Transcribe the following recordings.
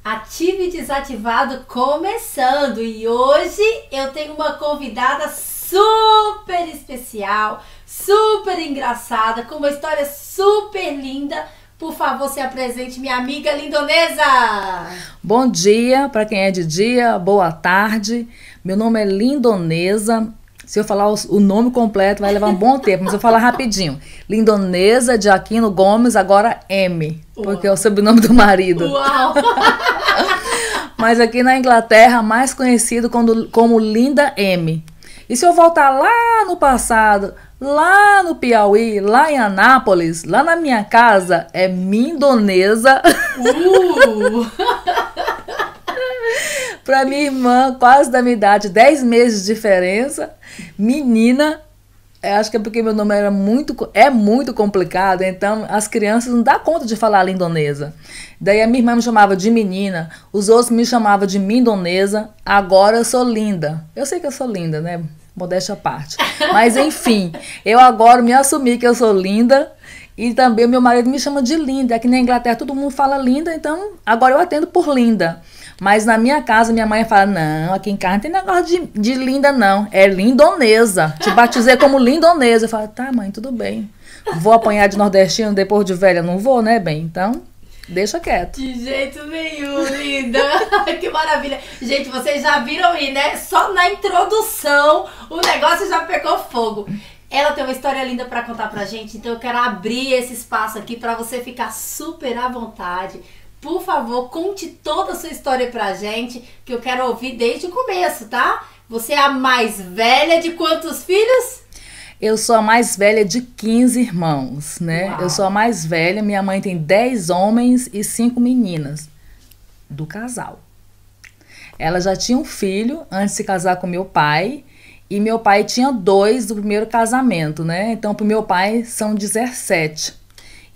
Ativo e Desativado começando, e hoje eu tenho uma convidada super especial, super engraçada, com uma história super linda. Por favor, se apresente, minha amiga lindonesa. Bom dia para quem é de dia, boa tarde. Meu nome é Lindonesa. Se eu falar o nome completo vai levar um bom tempo, mas eu vou falar rapidinho. Lindonesa de Aquino Gomes, agora M, porque é o sobrenome do marido. Uau! Mas aqui na Inglaterra, mais conhecido como Linda M. E se eu voltar lá no passado, lá no Piauí, lá em Anápolis, lá na minha casa, é Mindonesa. Para minha irmã, quase da minha idade, 10 meses de diferença, menina, acho que é porque meu nome é muito complicado, então as crianças não dão conta de falar lindonesa. Daí a minha irmã me chamava de menina, os outros me chamavam de mindonesa, agora eu sou linda. Eu sei que eu sou linda, né? Modéstia à parte. Mas enfim, eu agora me assumi que eu sou linda. E também o meu marido me chama de Linda. Aqui na Inglaterra todo mundo fala Linda, então agora eu atendo por Linda. Mas na minha casa, minha mãe fala, não, aqui em casa não tem negócio de Linda não, é Lindonesa. Te batizei como Lindonesa. Eu falo, tá mãe, tudo bem. Vou apanhar de nordestino depois de velha? Não vou, né, bem? Então, deixa quieto. De jeito nenhum, linda. Que maravilha. Gente, vocês já viram aí, né? Só na introdução o negócio já pegou fogo. Ela tem uma história linda para contar pra gente, então eu quero abrir esse espaço aqui para você ficar super à vontade. Por favor, conte toda a sua história pra gente, que eu quero ouvir desde o começo, tá? Você é a mais velha de quantos filhos? Eu sou a mais velha de 15 irmãos, né? Uau. Eu sou a mais velha, minha mãe tem 10 homens e 5 meninas do casal. Ela já tinha um filho antes de se casar com meu pai. E meu pai tinha 2 do primeiro casamento, né? Então, para o meu pai são 17.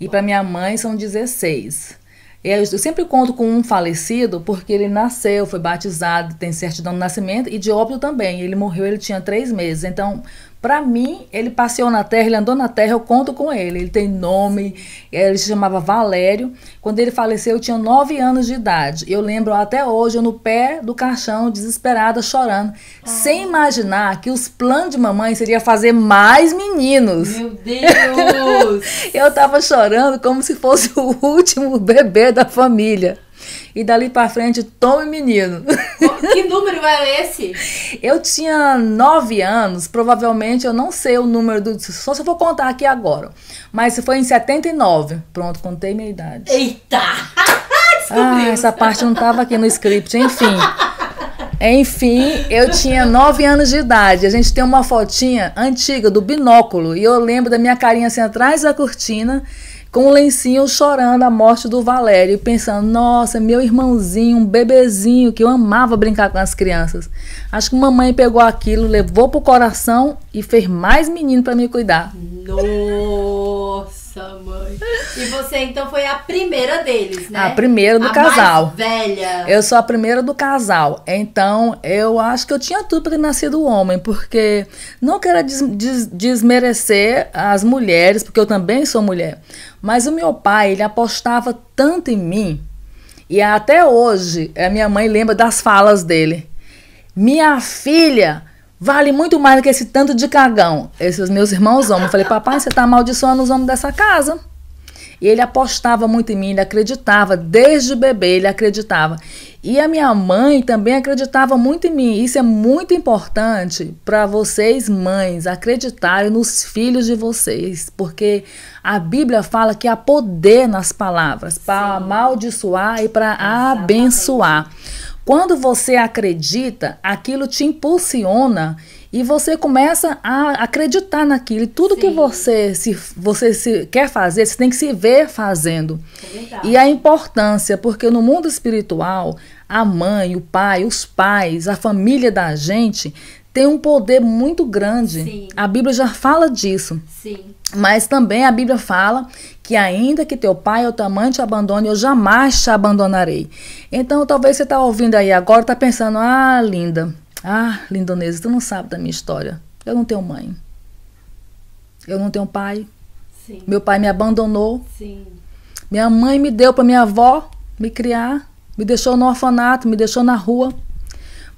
E para minha mãe são 16. Eu sempre conto com um falecido porque ele nasceu, foi batizado, tem certidão de nascimento e de óbito também. Ele morreu, ele tinha 3 meses. Então, para mim, ele passeou na terra, ele andou na terra, eu conto com ele. Ele tem nome, ele se chamava Valério. Quando ele faleceu, eu tinha 9 anos de idade. Eu lembro até hoje, eu no pé do caixão, desesperada, chorando, sem imaginar que os planos de mamãe seria fazer mais meninos. Meu Deus! Eu tava chorando como se fosse o último bebê da família. E dali pra frente, tome menino. Que número era esse? Eu tinha 9 anos, provavelmente eu não sei o número só se eu for contar aqui agora. Mas foi em 79. Pronto, contei minha idade. Eita! Essa parte não tava aqui no script, enfim. Enfim, eu tinha 9 anos de idade. A gente tem uma fotinha antiga do binóculo. E eu lembro da minha carinha assim atrás da cortina, com um lencinho chorando a morte do Valério, pensando, nossa, meu irmãozinho, um bebezinho, que eu amava brincar com as crianças. Acho que mamãe pegou aquilo, levou pro coração e fez mais menino para me cuidar. Nossa, mãe. E você então foi a primeira deles, né? A primeira do casal. Mais velha. Eu sou a primeira do casal. Então, eu acho que eu tinha tudo para ter nascido homem, porque não quero desmerecer as mulheres, porque eu também sou mulher. Mas o meu pai, ele apostava tanto em mim, e até hoje a minha mãe lembra das falas dele. Minha filha vale muito mais do que esse tanto de cagão. Esses meus irmãos homens. Eu falei, papai, você tá amaldiçoando os homens dessa casa. E ele apostava muito em mim, ele acreditava, desde bebê ele acreditava. E a minha mãe também acreditava muito em mim. Isso é muito importante para vocês, mães, acreditarem nos filhos de vocês. Porque a Bíblia fala que há poder nas palavras para amaldiçoar e para abençoar. Quando você acredita, aquilo te impulsiona e você começa a acreditar naquilo. E tudo que você quer fazer, você tem que se ver fazendo. É e a importância, porque no mundo espiritual, a mãe, o pai, os pais, a família da gente tem um poder muito grande. Sim. A Bíblia já fala disso. Sim. Mas também a Bíblia fala que ainda que teu pai ou tua mãe te abandone, eu jamais te abandonarei. Então, talvez você está ouvindo aí agora, está pensando, linda, Lindonesa, tu não sabe da minha história. Eu não tenho mãe. Eu não tenho pai. Sim. Meu pai me abandonou. Sim. Minha mãe me deu para minha avó me criar. me deixou no orfanato, me deixou na rua.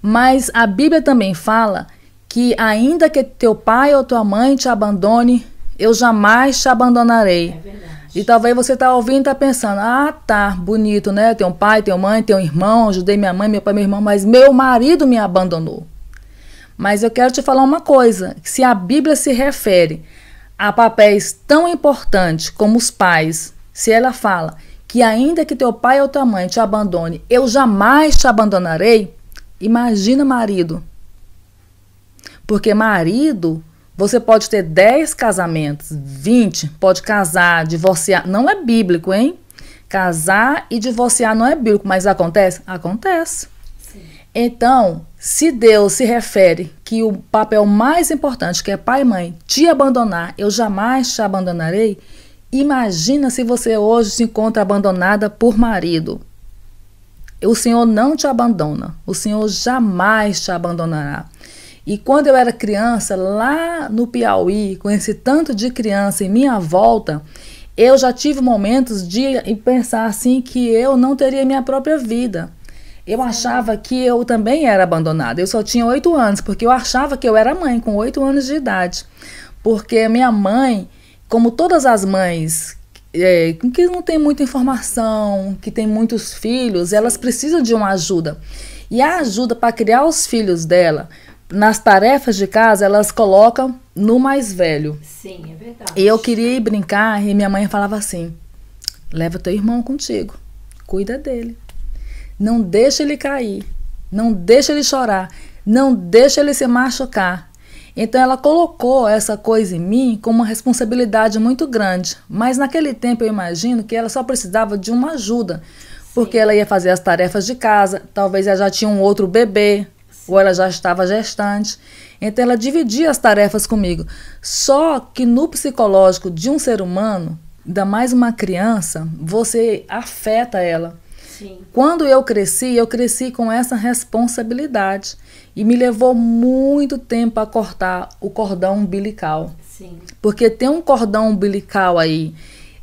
Mas a Bíblia também fala que ainda que teu pai ou tua mãe te abandone, eu jamais te abandonarei. É verdade. E talvez você tá ouvindo e tá pensando, ah, tá, bonito, né? Tem um pai, tem uma mãe, tem um irmão, ajudei minha mãe, meu pai, meu irmão, mas meu marido me abandonou. Mas eu quero te falar uma coisa, se a Bíblia se refere a papéis tão importantes como os pais, se ela fala que ainda que teu pai ou tua mãe te abandone, eu jamais te abandonarei, imagina marido. Porque marido, você pode ter 10 casamentos, 20, pode casar, divorciar, não é bíblico, hein? Casar e divorciar não é bíblico, mas acontece? Acontece. Sim. Então, se Deus se refere que o papel mais importante, que é pai e mãe, te abandonar, eu jamais te abandonarei, imagina se você hoje se encontra abandonada por marido. O Senhor não te abandona, o Senhor jamais te abandonará. E quando eu era criança, lá no Piauí, com esse tanto de criança em minha volta, eu já tive momentos de pensar assim que eu não teria minha própria vida. Eu achava que eu também era abandonada. Eu só tinha 8 anos, porque eu achava que eu era mãe com 8 anos de idade. Porque minha mãe, como todas as mães que não tem muita informação, que tem muitos filhos, elas precisam de uma ajuda. E a ajuda para criar os filhos dela, nas tarefas de casa, elas colocam no mais velho. Sim, é verdade. E eu queria ir brincar e minha mãe falava assim, leva teu irmão contigo, cuida dele. Não deixa ele cair, não deixa ele chorar, não deixa ele se machucar. Então ela colocou essa coisa em mim como uma responsabilidade muito grande. Mas naquele tempo eu imagino que ela só precisava de uma ajuda. Porque ela ia fazer as tarefas de casa, talvez ela já tinha um outro bebê, ou ela já estava gestante. Então ela dividia as tarefas comigo. Só que no psicológico de um ser humano, ainda mais uma criança, você afeta ela. Sim. Quando eu cresci com essa responsabilidade. E me levou muito tempo a cortar o cordão umbilical. Sim. Porque tem um cordão umbilical aí.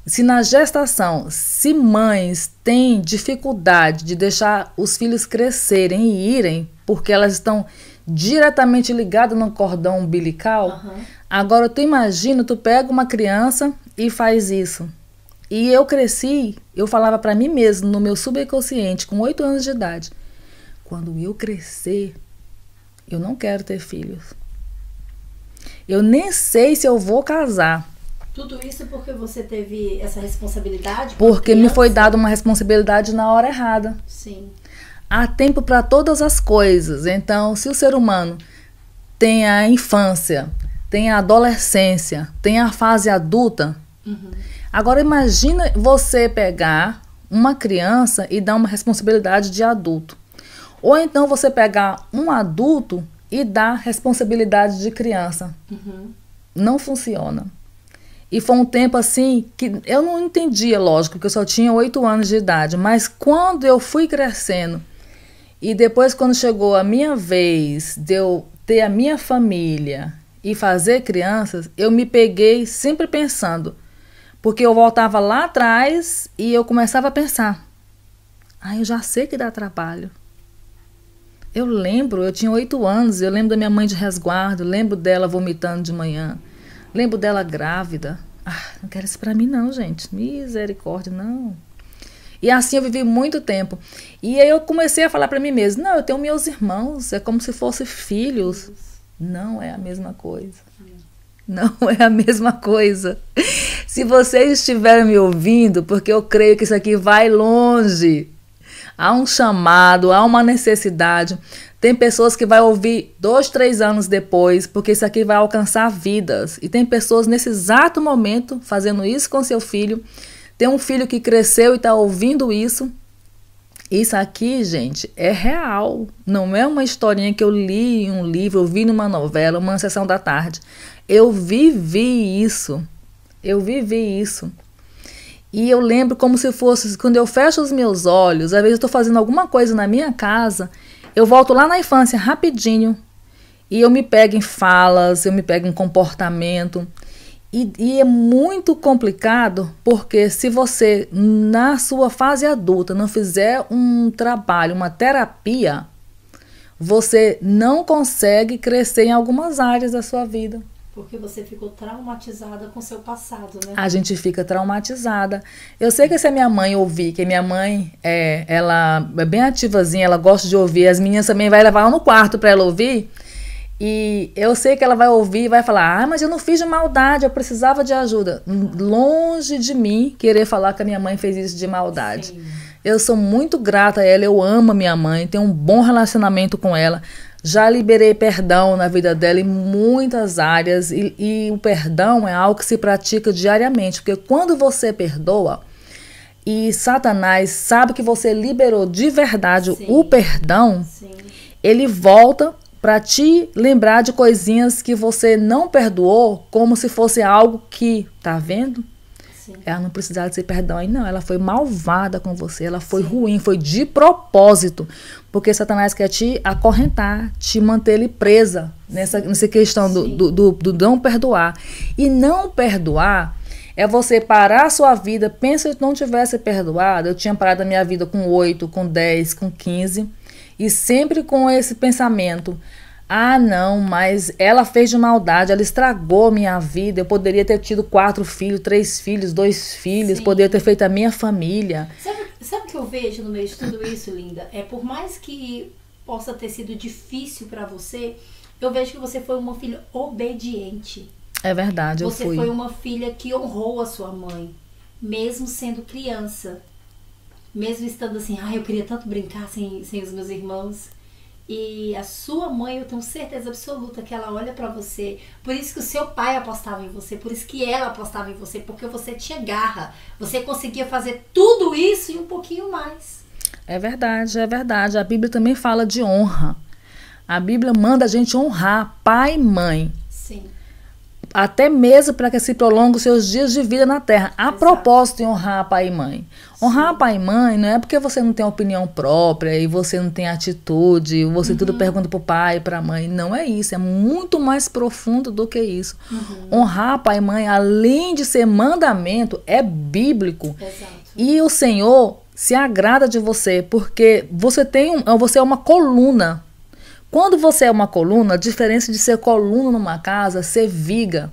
Se na gestação, se mães têm dificuldade de deixar os filhos crescerem e irem, porque elas estão diretamente ligadas no cordão umbilical, agora tu imagina, tu pega uma criança e faz isso. E eu cresci, eu falava para mim mesmo, no meu subconsciente, com 8 anos de idade, quando eu crescer, eu não quero ter filhos. Eu nem sei se eu vou casar. Tudo isso porque você teve essa responsabilidade? Porque me foi dada uma responsabilidade na hora errada. Sim. Há tempo para todas as coisas. Então, se o ser humano tem a infância, tem a adolescência, tem a fase adulta, agora imagina você pegar uma criança e dar uma responsabilidade de adulto. Ou então você pegar um adulto e dar responsabilidade de criança. Não funciona. E foi um tempo assim que eu não entendia, lógico, porque eu só tinha 8 anos de idade. Mas quando eu fui crescendo e depois quando chegou a minha vez de eu ter a minha família e fazer crianças, eu me peguei sempre pensando. Porque eu voltava lá atrás e eu começava a pensar. Eu já sei que dá trabalho. Eu lembro, eu tinha 8 anos, eu lembro da minha mãe de resguardo, lembro dela vomitando de manhã, lembro dela grávida. Não quero isso pra mim não, gente. Misericórdia, não. E assim eu vivi muito tempo. E aí eu comecei a falar pra mim mesma, não, eu tenho meus irmãos, é como se fossem filhos. Não é a mesma coisa. Não é a mesma coisa. Se vocês estiverem me ouvindo, porque eu creio que isso aqui vai longe. Há um chamado, há uma necessidade. Tem pessoas que vai ouvir 2, 3 anos depois, porque isso aqui vai alcançar vidas. E tem pessoas nesse exato momento fazendo isso com seu filho. Tem um filho que cresceu e está ouvindo isso. Isso aqui, gente, é real. Não é uma historinha que eu li em um livro, eu vi numa novela, uma sessão da tarde. Eu vivi isso. Eu vivi isso. E eu lembro como se fosse, quando eu fecho os meus olhos, às vezes eu estou fazendo alguma coisa na minha casa, eu volto lá na infância rapidinho e eu me pego em falas, eu me pego em comportamento. E é muito complicado, porque se você, na sua fase adulta, não fizer um trabalho, uma terapia, você não consegue crescer em algumas áreas da sua vida. Porque você ficou traumatizada com seu passado, né? A gente fica traumatizada. Eu sei que se a minha mãe ouvir, que a minha mãe, ela é bem ativazinha, ela gosta de ouvir, as meninas também vai levar ela no quarto para ela ouvir. E eu sei que ela vai ouvir e vai falar, mas eu não fiz de maldade, eu precisava de ajuda. Longe de mim querer falar que a minha mãe fez isso de maldade. Sim. Eu sou muito grata a ela, eu amo a minha mãe, tenho um bom relacionamento com ela. Já liberei perdão na vida dela em muitas áreas e o perdão é algo que se pratica diariamente, porque quando você perdoa e Satanás sabe que você liberou de verdade Sim. o perdão, Sim. ele volta para te lembrar de coisinhas que você não perdoou, como se fosse algo que, tá vendo? Sim. Ela não precisava de ser perdão aí, não. Ela foi malvada com você, ela foi Sim. ruim, foi de propósito. Porque Satanás quer te acorrentar, te manter ele presa nessa questão do não perdoar. E não perdoar é você parar a sua vida. Pensa se eu não tivesse perdoado, eu tinha parado a minha vida com 8, com 10, com 15. E sempre com esse pensamento, não, mas ela fez de maldade, ela estragou minha vida, eu poderia ter tido 4 filhos, 3 filhos, 2 filhos, Sim. poderia ter feito a minha família. Sabe o que eu vejo no meio de tudo isso, Linda? Por mais que possa ter sido difícil para você, eu vejo que você foi uma filha obediente. É verdade, eu fui. Você foi uma filha que honrou a sua mãe, mesmo sendo criança. Mesmo estando assim, eu queria tanto brincar sem os meus irmãos. E a sua mãe, eu tenho certeza absoluta que ela olha pra você. Por isso que o seu pai apostava em você, por isso que ela apostava em você, porque você tinha garra. Você conseguia fazer tudo isso e um pouquinho mais. É verdade, é verdade. A Bíblia também fala de honra. A Bíblia manda a gente honrar pai e mãe. Sim. Até mesmo para que se prolongue os seus dias de vida na terra. A propósito de honrar pai e mãe. Honrar pai e mãe não é porque você não tem opinião própria e você não tem atitude, você tudo pergunta pro pai e pra mãe. Não é isso, é muito mais profundo do que isso. Honrar pai e mãe, além de ser mandamento, é bíblico. Exato. E o Senhor se agrada de você, porque você é uma coluna. Quando você é uma coluna, a diferença de ser coluna numa casa, ser viga.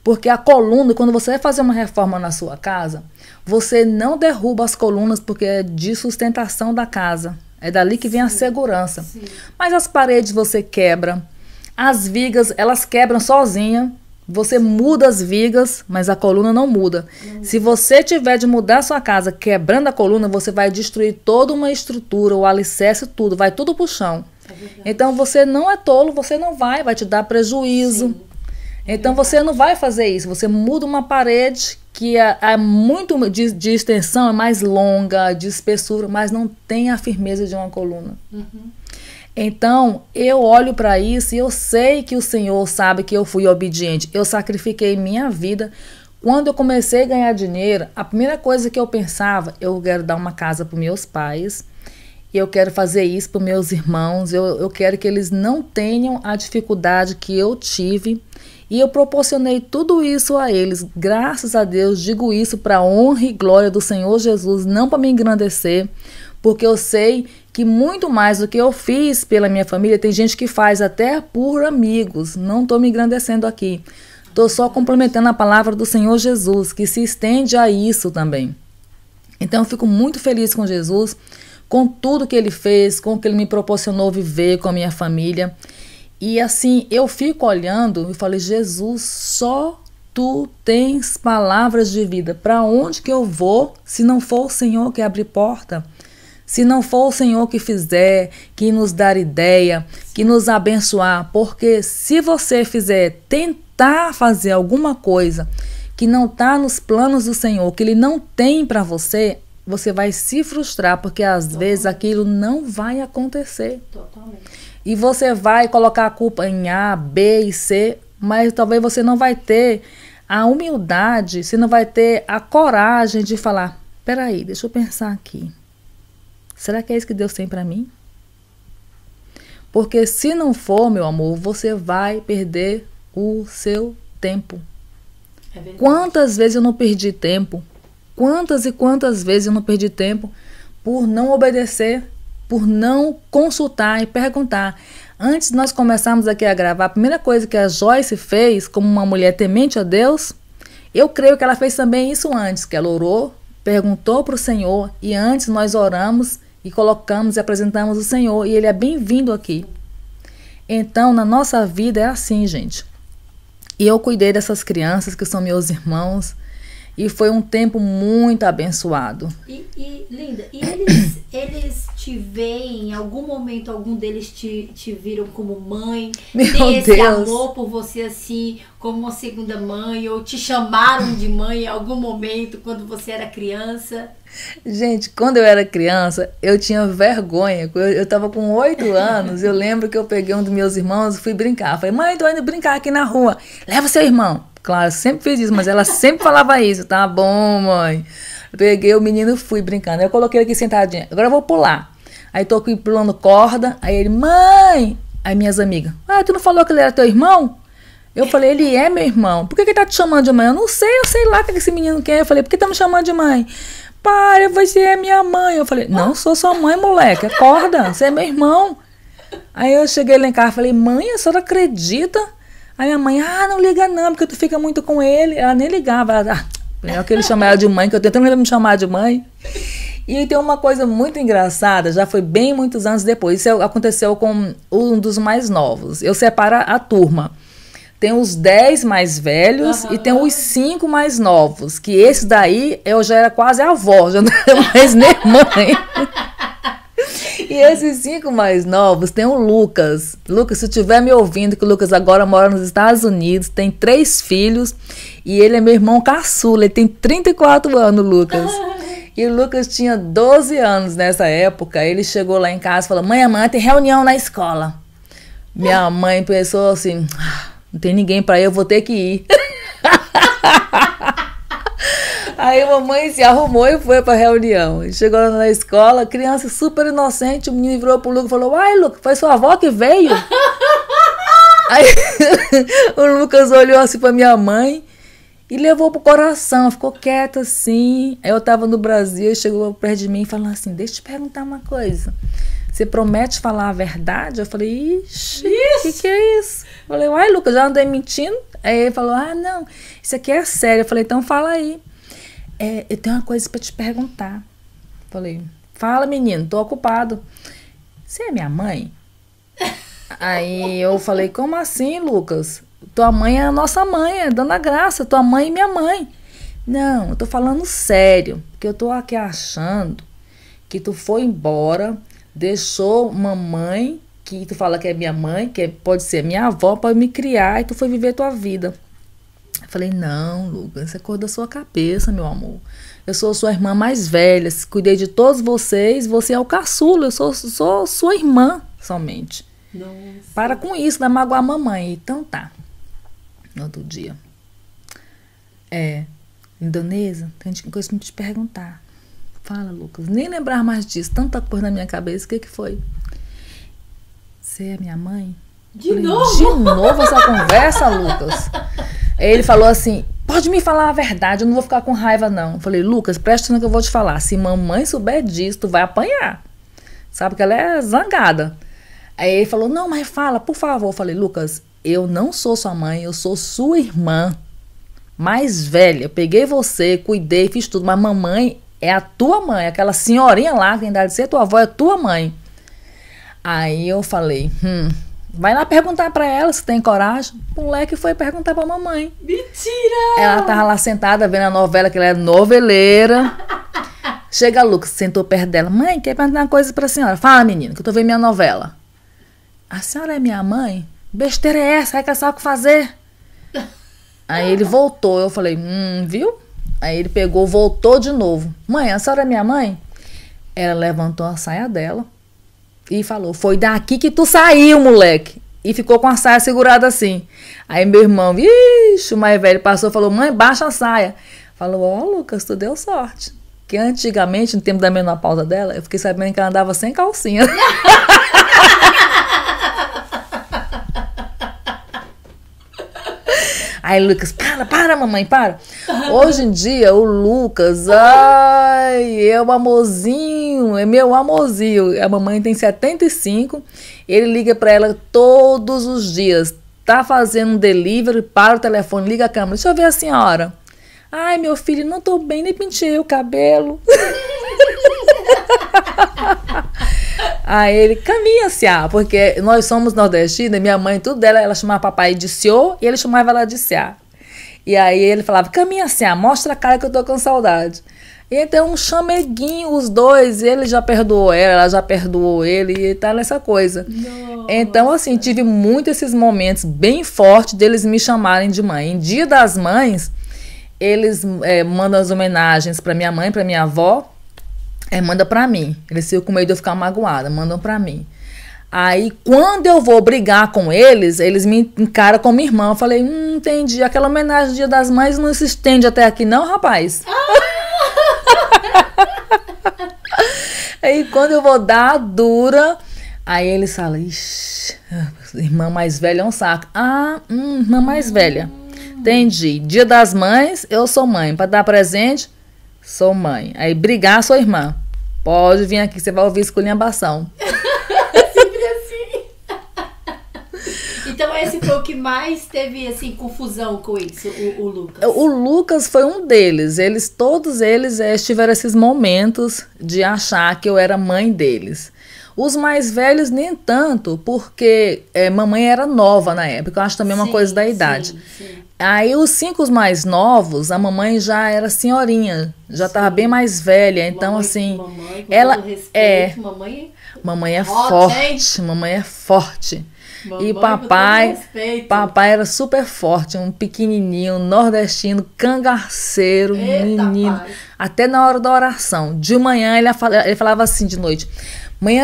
Porque a coluna, quando você vai fazer uma reforma na sua casa, você não derruba as colunas porque é de sustentação da casa. É dali que vem a segurança. Sim. Mas as paredes você quebra, as vigas, elas quebram sozinha. Você muda as vigas, mas a coluna não muda. Se você tiver de mudar a sua casa quebrando a coluna, você vai destruir toda uma estrutura, o alicerce, tudo, vai tudo pro chão. Então você não é tolo, você não vai te dar prejuízo. Sim. Então você não vai fazer isso, você muda uma parede que é muito de extensão, é mais longa, de espessura, mas não tem a firmeza de uma coluna. Então eu olho para isso e eu sei que o Senhor sabe que eu fui obediente, eu sacrifiquei minha vida. Quando eu comecei a ganhar dinheiro, a primeira coisa que eu pensava, eu quero dar uma casa para meus pais, eu quero fazer isso para meus irmãos, eu quero que eles não tenham a dificuldade que eu tive. E eu proporcionei tudo isso a eles, graças a Deus, digo isso para a honra e glória do Senhor Jesus, não para me engrandecer, porque eu sei que muito mais do que eu fiz pela minha família, tem gente que faz até por amigos, não estou me engrandecendo aqui, estou só complementando a palavra do Senhor Jesus, que se estende a isso também. Então eu fico muito feliz com Jesus, com tudo que Ele fez, com o que Ele me proporcionou viver com a minha família. E assim, eu fico olhando e falei, Jesus, só Tu tens palavras de vida. Para onde que eu vou se não for o Senhor que abre porta? Se não for o Senhor que fizer, que nos dar ideia, que nos abençoar. Porque se você fizer, tentar fazer alguma coisa que não está nos planos do Senhor, que Ele não tem para você, você vai se frustrar, porque às vezes aquilo não vai acontecer. Totalmente. E você vai colocar a culpa em A, B e C, mas talvez você não vai ter a humildade, você não vai ter a coragem de falar, peraí, deixa eu pensar aqui. Será que é isso que Deus tem para mim? Porque se não for, meu amor, você vai perder o seu tempo. É verdade. Quantas vezes eu não perdi tempo? Quantas e quantas vezes eu não perdi tempo por não obedecer, por não consultar e perguntar. Antes de nós começarmos aqui a gravar, a primeira coisa que a Joyce fez, como uma mulher temente a Deus, eu creio que ela fez também isso antes, que ela orou, perguntou para o Senhor, e antes nós oramos e colocamos e apresentamos o Senhor, e Ele é bem-vindo aqui. Então, na nossa vida é assim, gente. E eu cuidei dessas crianças que são meus irmãos, e foi um tempo muito abençoado. Linda, eles te veem, em algum momento, algum deles te viram como mãe? Tem esse amor por você assim, como uma segunda mãe? Ou te chamaram de mãe em algum momento, quando você era criança? Gente, quando eu era criança, eu tinha vergonha. Eu estava com 8 anos, eu lembro que eu peguei um dos meus irmãos e fui brincar. Falei, mãe, tô indo brincar aqui na rua. Leva seu irmão. Claro, eu sempre fiz isso, mas ela sempre falava isso. Tá bom, mãe. Eu peguei o menino e fui brincando. Eu coloquei ele aqui sentadinho. Agora eu vou pular. Aí tô aqui pulando corda. Aí ele, mãe. Aí minhas amigas, tu não falou que ele era teu irmão? Eu falei, ele é meu irmão. Por que ele tá te chamando de mãe? Eu sei lá o que esse menino quer. Eu falei, por que tá me chamando de mãe? Para, você é minha mãe. Eu falei, não sou sua mãe, moleque. Acorda, você é meu irmão. Aí eu cheguei lá em casa e falei, mãe, a senhora acredita? Aí minha mãe, não liga não, porque tu fica muito com ele. Ela nem ligava. Ela, melhor que ele chama ela de mãe, que eu tentando me chamar de mãe. E tem uma coisa muito engraçada, já foi bem muitos anos depois. Isso aconteceu com um dos mais novos. Eu separo a turma. Tem os 10 mais velhos e tem os 5 mais novos. Que esses daí eu já era quase avó, já não era mais nem mãe. E esses 5 mais novos tem o Lucas. Lucas, se tu estiver me ouvindo, que o Lucas agora mora nos Estados Unidos, tem 3 filhos e ele é meu irmão caçula, ele tem 34 anos, Lucas. E o Lucas tinha 12 anos nessa época. Ele chegou lá em casa e falou, mãe, amanhã tem reunião na escola. Minha mãe pensou assim, não tem ninguém pra ir, eu vou ter que ir. Aí a mamãe se arrumou e foi pra reunião. Chegou lá na escola, criança super inocente, o menino virou pro Lucas e falou, uai, Lucas, foi sua avó que veio? Aí o Lucas olhou assim pra minha mãe e levou pro coração, ficou quieto assim. Aí eu tava no Brasil e chegou perto de mim e falou assim, deixa eu te perguntar uma coisa. Você promete falar a verdade? Eu falei, ixi, o que é isso? Eu falei, uai, Lucas, já andei mentindo? Aí ele falou, não, isso aqui é sério. Eu falei, então fala aí. Eu tenho uma coisa pra te perguntar. Falei, fala, menino, tô ocupado. Você é minha mãe? Aí eu falei, como assim, Lucas? Tua mãe é a nossa mãe, é Dona Graça, tua mãe e minha mãe. Não, eu tô falando sério, porque eu tô aqui achando que tu foi embora, deixou mamãe, que tu fala que é minha mãe, que pode ser minha avó, pode me criar, e tu foi viver tua vida. Eu falei, não, Lucas, isso é cor da sua cabeça, meu amor. Eu sou sua irmã mais velha, cuidei de todos vocês, você é o caçula, eu sou sua irmã somente. Nossa. Para com isso, vai magoar a mamãe. Então tá. No outro dia. Lindonesa, tem coisa pra te perguntar. Fala, Lucas. Nem lembrar mais disso, tanta coisa na minha cabeça. O que foi? Você é minha mãe? De novo? De novo essa conversa, Lucas? Aí ele falou assim, pode me falar a verdade, eu não vou ficar com raiva não. Eu falei, Lucas, presta atenção que eu vou te falar. Se mamãe souber disso, tu vai apanhar. Sabe que ela é zangada. Aí ele falou, não, mas fala, por favor. Eu falei, Lucas, eu não sou sua mãe, eu sou sua irmã mais velha. Eu peguei você, cuidei, fiz tudo, mas mamãe é a tua mãe, aquela senhorinha lá, quem dá de ser tua avó é tua mãe. Aí eu falei, vai lá perguntar pra ela se tem coragem. O moleque foi perguntar pra mamãe. Mentira! Ela tava lá sentada vendo a novela, que ela é noveleira. Chega a Lucas, sentou perto dela. Mãe, quer perguntar uma coisa pra senhora? Fala, menina, que eu tô vendo minha novela. A senhora é minha mãe? Besteira é essa? Vai caçar o que fazer? Aí ele voltou. Eu falei, viu? Aí ele pegou, voltou de novo. Mãe, a senhora é minha mãe? Ela levantou a saia dela e falou, foi daqui que tu saiu, moleque. E ficou com a saia segurada assim. Aí meu irmão, o mais velho passou e falou, mãe, baixa a saia. Falou, Lucas, tu deu sorte. Que antigamente, no tempo da menopausa dela, eu fiquei sabendo que ela andava sem calcinha. Aí Lucas, para, mamãe, para. Hoje em dia, o Lucas, ai, é o amorzinho, é meu amorzinho. A mamãe tem 75, ele liga pra ela todos os dias. Tá fazendo um delivery, para o telefone, liga a câmera. Deixa eu ver a senhora. Ai, meu filho, não tô bem, nem penteei o cabelo. Aí ele caminha-se, porque nós somos nordestinos, minha mãe, tudo dela, ela chamava papai de senhor e ele chamava ela de Ciá. E aí ele falava, caminha-se, mostra a cara que eu tô com saudade. E então um chameguinho, os dois, ele já perdoou ela já perdoou ele, e tá nessa coisa. Nossa. Então, assim, tive muito esses momentos bem fortes deles me chamarem de mãe. Em Dia das Mães, eles mandam as homenagens pra minha mãe, pra minha avó, manda pra mim. Eles ficam com medo de eu ficar magoada, mandam pra mim. Aí, quando eu vou brigar com eles, eles me encaram como irmã. Eu falei, entendi, aquela homenagem do Dia das Mães não se estende até aqui não, rapaz? Aí, quando eu vou dar a dura, aí eles falam, ixi, irmã mais velha é um saco. Irmã mais velha. Entendi. Dia das Mães, eu sou mãe. Pra dar presente, sou mãe. Aí brigar, sou irmã. Pode vir aqui, você vai ouvir esculhambação. Sempre assim. Então esse foi o que mais teve assim, confusão com isso, o Lucas. O Lucas foi um deles. Todos eles tiveram esses momentos de achar que eu era mãe deles. Os mais velhos nem tanto, porque mamãe era nova na época. Eu acho também uma coisa da idade. Sim. Aí os 5 mais novos, a mamãe já era senhorinha, já estava bem mais velha, então mamãe, assim, mamãe, com ela todo respeito, mamãe é forte, mamãe é forte. Mamãe, e papai era super forte, um pequenininho, nordestino, cangaceiro, menino. Pai. Até na hora da oração, de manhã ele falava assim de noite.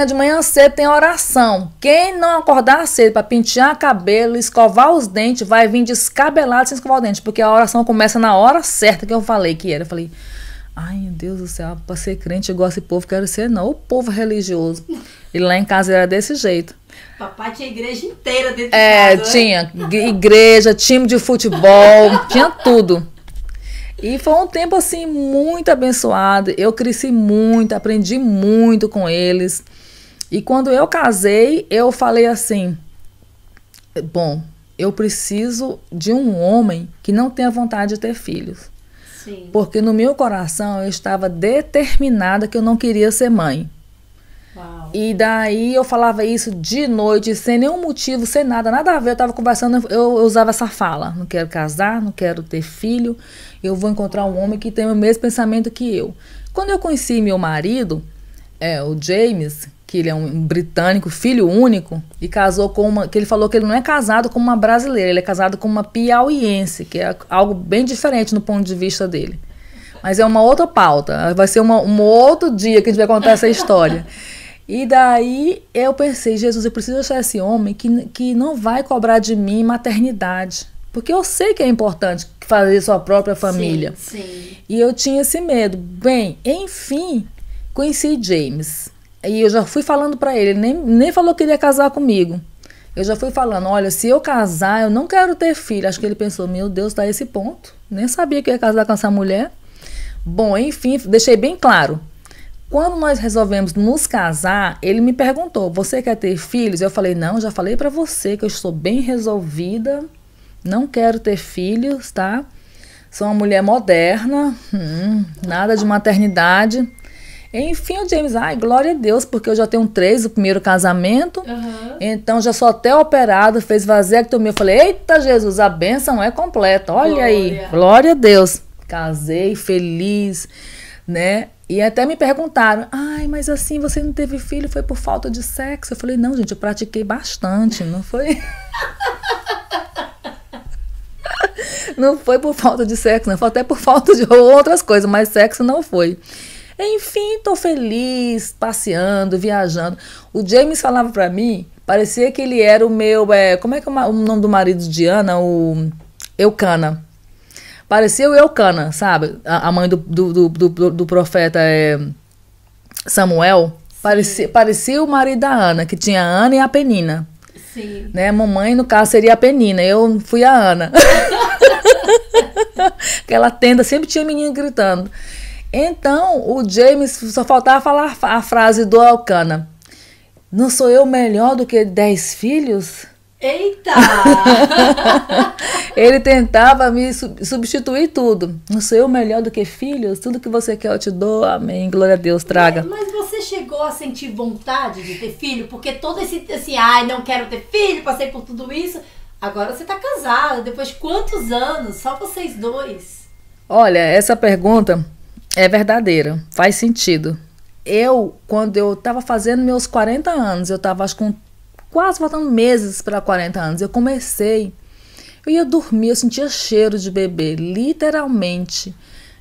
De manhã cedo tem oração. Quem não acordar cedo para pentear cabelo, escovar os dentes, vai vir descabelado sem escovar os dentes, porque a oração começa na hora certa que eu falei que era. Eu falei, ai meu Deus do céu, para ser crente igual esse povo, quero ser não, o povo religioso. E lá em casa era desse jeito. Papai tinha igreja inteira dentro de casa. Tinha igreja, time de futebol, tinha tudo. E foi um tempo, assim, muito abençoado. Eu cresci muito, aprendi muito com eles. E quando eu casei, eu falei assim, bom, eu preciso de um homem que não tenha vontade de ter filhos. Sim. Porque no meu coração eu estava determinada que eu não queria ser mãe. Uau. E daí eu falava isso de noite, sem nenhum motivo, sem nada a ver. Eu estava conversando, eu usava essa fala. Não quero casar, não quero ter filho. Eu vou encontrar um homem que tem o mesmo pensamento que eu. Quando eu conheci meu marido, o James, que ele é um britânico, filho único, e casou com que ele falou que ele não é casado com uma brasileira, ele é casado com uma piauiense, que é algo bem diferente no ponto de vista dele. Mas é uma outra pauta, vai ser um outro dia que a gente vai contar essa história. E daí eu pensei, Jesus, eu preciso achar esse homem que não vai cobrar de mim maternidade. Porque eu sei que é importante fazer sua própria família. Sim, sim. E eu tinha esse medo. Bem, enfim, conheci James. E eu já fui falando pra ele nem falou que ele ia casar comigo. Eu já fui falando, olha, se eu casar, eu não quero ter filho. Acho que ele pensou, meu Deus, tá a esse ponto. Nem sabia que eu ia casar com essa mulher. Bom, enfim, deixei bem claro. Quando nós resolvemos nos casar, ele me perguntou, você quer ter filhos? Eu falei, não, já falei pra você que eu estou bem resolvida, não quero ter filhos, tá? Sou uma mulher moderna, nada de maternidade. Enfim, o James, glória a Deus, porque eu já tenho 3, o primeiro casamento, então já sou até operada, fez vasectomia. Eu falei, eita Jesus, a bênção é completa, olha aí, glória a Deus. Casei, feliz, né? E até me perguntaram, mas assim, você não teve filho, foi por falta de sexo? Eu falei, não, gente, eu pratiquei bastante, não foi? Não foi por falta de sexo, não, foi até por falta de outras coisas, mas sexo não foi. Enfim, tô feliz, passeando, viajando. O James falava pra mim, parecia que ele era o meu, como é que é o nome do marido de Ana? O Eucana. Parecia o Eucana, sabe? A mãe do profeta Samuel. Parecia o marido da Ana, que tinha a Ana e a Penina. Sim. Né? Mamãe, no caso, seria a Penina. Eu fui a Ana. aquela tenda, sempre tinha menino gritando. Então, o James só faltava falar a frase do Elcana. Não sou eu melhor do que 10 filhos? Eita! Ele tentava me substituir tudo. Não sou eu melhor do que filhos? Tudo que você quer eu te dou. Amém. Glória a Deus, traga. Mas você chegou a sentir vontade de ter filho? Porque todo esse, assim, ai, não quero ter filho, passei por tudo isso. Agora você tá casada, depois de quantos anos? Só vocês dois. Olha, essa pergunta é verdadeira. Faz sentido. Quando eu tava fazendo meus 40 anos, eu tava acho com quase faltando meses para 40 anos, eu ia dormir, eu sentia cheiro de bebê, literalmente.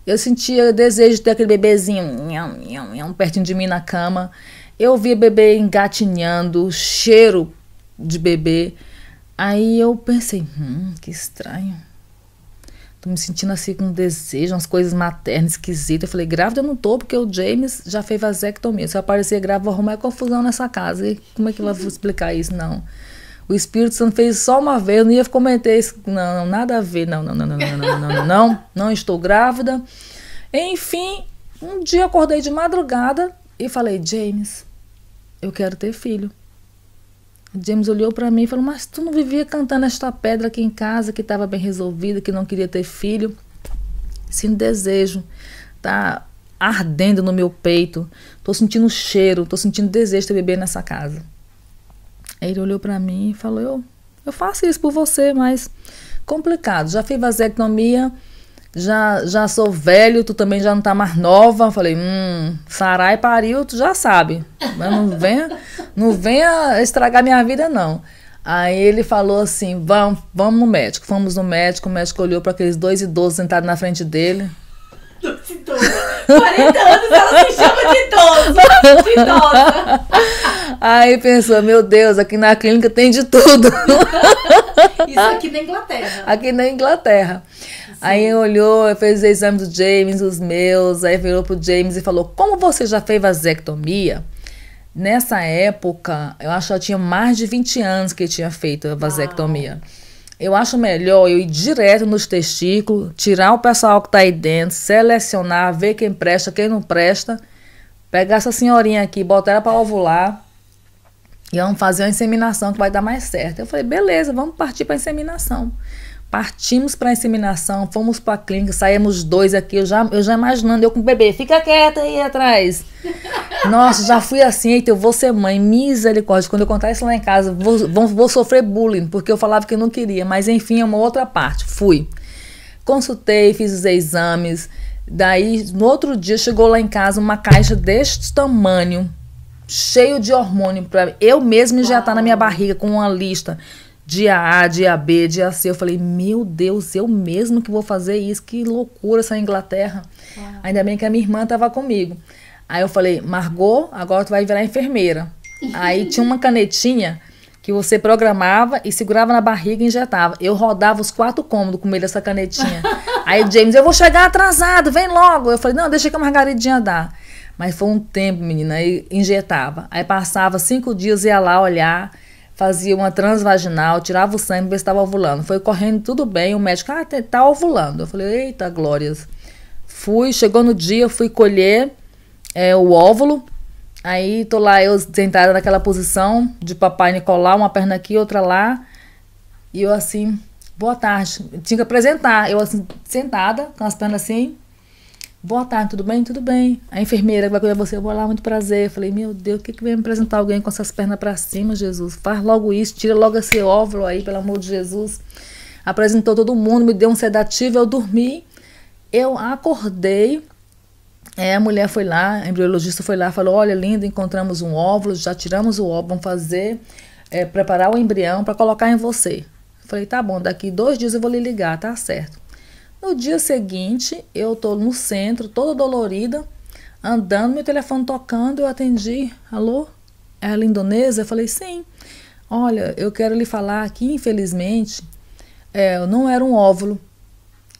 Eu sentia desejo de ter aquele bebezinho pertinho de mim na cama. Eu via bebê engatinhando, cheiro de bebê. Aí eu pensei, que estranho. Tô me sentindo assim com desejo, umas coisas maternas esquisitas. Eu falei, grávida eu não tô, porque o James já fez vasectomia. Se eu aparecer grávida, vou arrumar confusão nessa casa. E como é que eu vou explicar isso? Não. O Espírito Santo fez só uma vez, eu não ia comentar isso. Não, nada a ver. Não estou grávida. Enfim, um dia eu acordei de madrugada e falei, James, eu quero ter filho. James olhou para mim e falou, mas tu não vivia cantando esta pedra aqui em casa, que estava bem resolvida, que não queria ter filho? Sinto desejo, tá ardendo no meu peito, tô sentindo cheiro, tô sentindo desejo de ter bebê nessa casa. Aí ele olhou para mim e falou, eu faço isso por você, mas complicado, já fiz vasectomia, já sou velho, tu também já não tá mais nova. Falei, Sarai pariu, tu já sabe. Mas não venha estragar minha vida, não. Aí ele falou assim, vamos no médico. Fomos no médico, o médico olhou para aqueles 2 idosos sentados na frente dele. 2 idosos. 40 anos, ela se chama de idosa. Aí pensou, meu Deus, aqui na clínica tem de tudo. Isso aqui na Inglaterra. Aqui na Inglaterra. Sim. Aí olhou, fez os exames do James, os meus, aí virou pro James e falou, como você já fez vasectomia? Nessa época, eu acho que eu tinha mais de 20 anos que eu tinha feito a vasectomia. Eu acho melhor eu ir direto nos testículos, tirar o pessoal que tá aí dentro, selecionar, ver quem presta, quem não presta, pegar essa senhorinha aqui, botar ela para ovular e vamos fazer uma inseminação que vai dar mais certo. Eu falei, beleza, vamos partir para inseminação. Partimos para a inseminação, fomos para a clínica, saímos 2 aqui, eu já imaginando, eu com o bebê, fica quieta aí atrás. Nossa, já fui assim, eita, eu vou ser mãe, misericórdia. Quando eu contar isso lá em casa, vou sofrer bullying, porque eu falava que eu não queria, mas enfim, é uma outra parte. Fui, consultei, fiz os exames, daí no outro dia chegou lá em casa uma caixa deste tamanho, cheio de hormônio, para eu mesma injetar na minha barriga com uma lista. Dia A, dia B, dia C. Eu falei, meu Deus, eu mesmo que vou fazer isso. Que loucura essa Inglaterra. Ainda bem que a minha irmã estava comigo. Aí eu falei, Margot, agora tu vai virar enfermeira. Aí tinha uma canetinha que você programava e segurava na barriga e injetava. Eu rodava os 4 cômodos com medo dessa canetinha. Aí James, eu vou chegar atrasado, vem logo. Eu falei, não, deixa que a Margaridinha dá. Mas foi um tempo, menina, aí injetava. Aí passava 5 dias, ia lá olhar, fazia uma transvaginal, tirava o sangue, ver se estava ovulando. Foi correndo tudo bem, o médico, tá ovulando. Eu falei, eita, glórias. Chegou no dia, fui colher o óvulo. Aí tô lá, eu sentada naquela posição de papai Nicolau, uma perna aqui, outra lá. E eu assim, boa tarde. Tinha que apresentar. Eu assim, sentada, com as pernas assim. Boa tarde, tudo bem? Tudo bem. A enfermeira que vai cuidar de você, eu vou lá, muito prazer. Eu falei, meu Deus, o que vem me apresentar alguém com essas pernas pra cima, Jesus? Faz logo isso, tira logo esse óvulo aí, pelo amor de Jesus. Apresentou todo mundo, me deu um sedativo, eu dormi. Eu acordei, a mulher foi lá, a embriologista foi lá, falou, olha, linda, encontramos um óvulo, já tiramos o óvulo, vamos fazer, preparar o embrião para colocar em você. Eu falei, tá bom, daqui 2 dias eu vou lhe ligar, tá certo. No dia seguinte, eu tô no centro, toda dolorida, andando, meu telefone tocando, eu atendi, alô? É a lindonesa? Eu falei, sim. Olha, eu quero lhe falar que, infelizmente, não era um óvulo,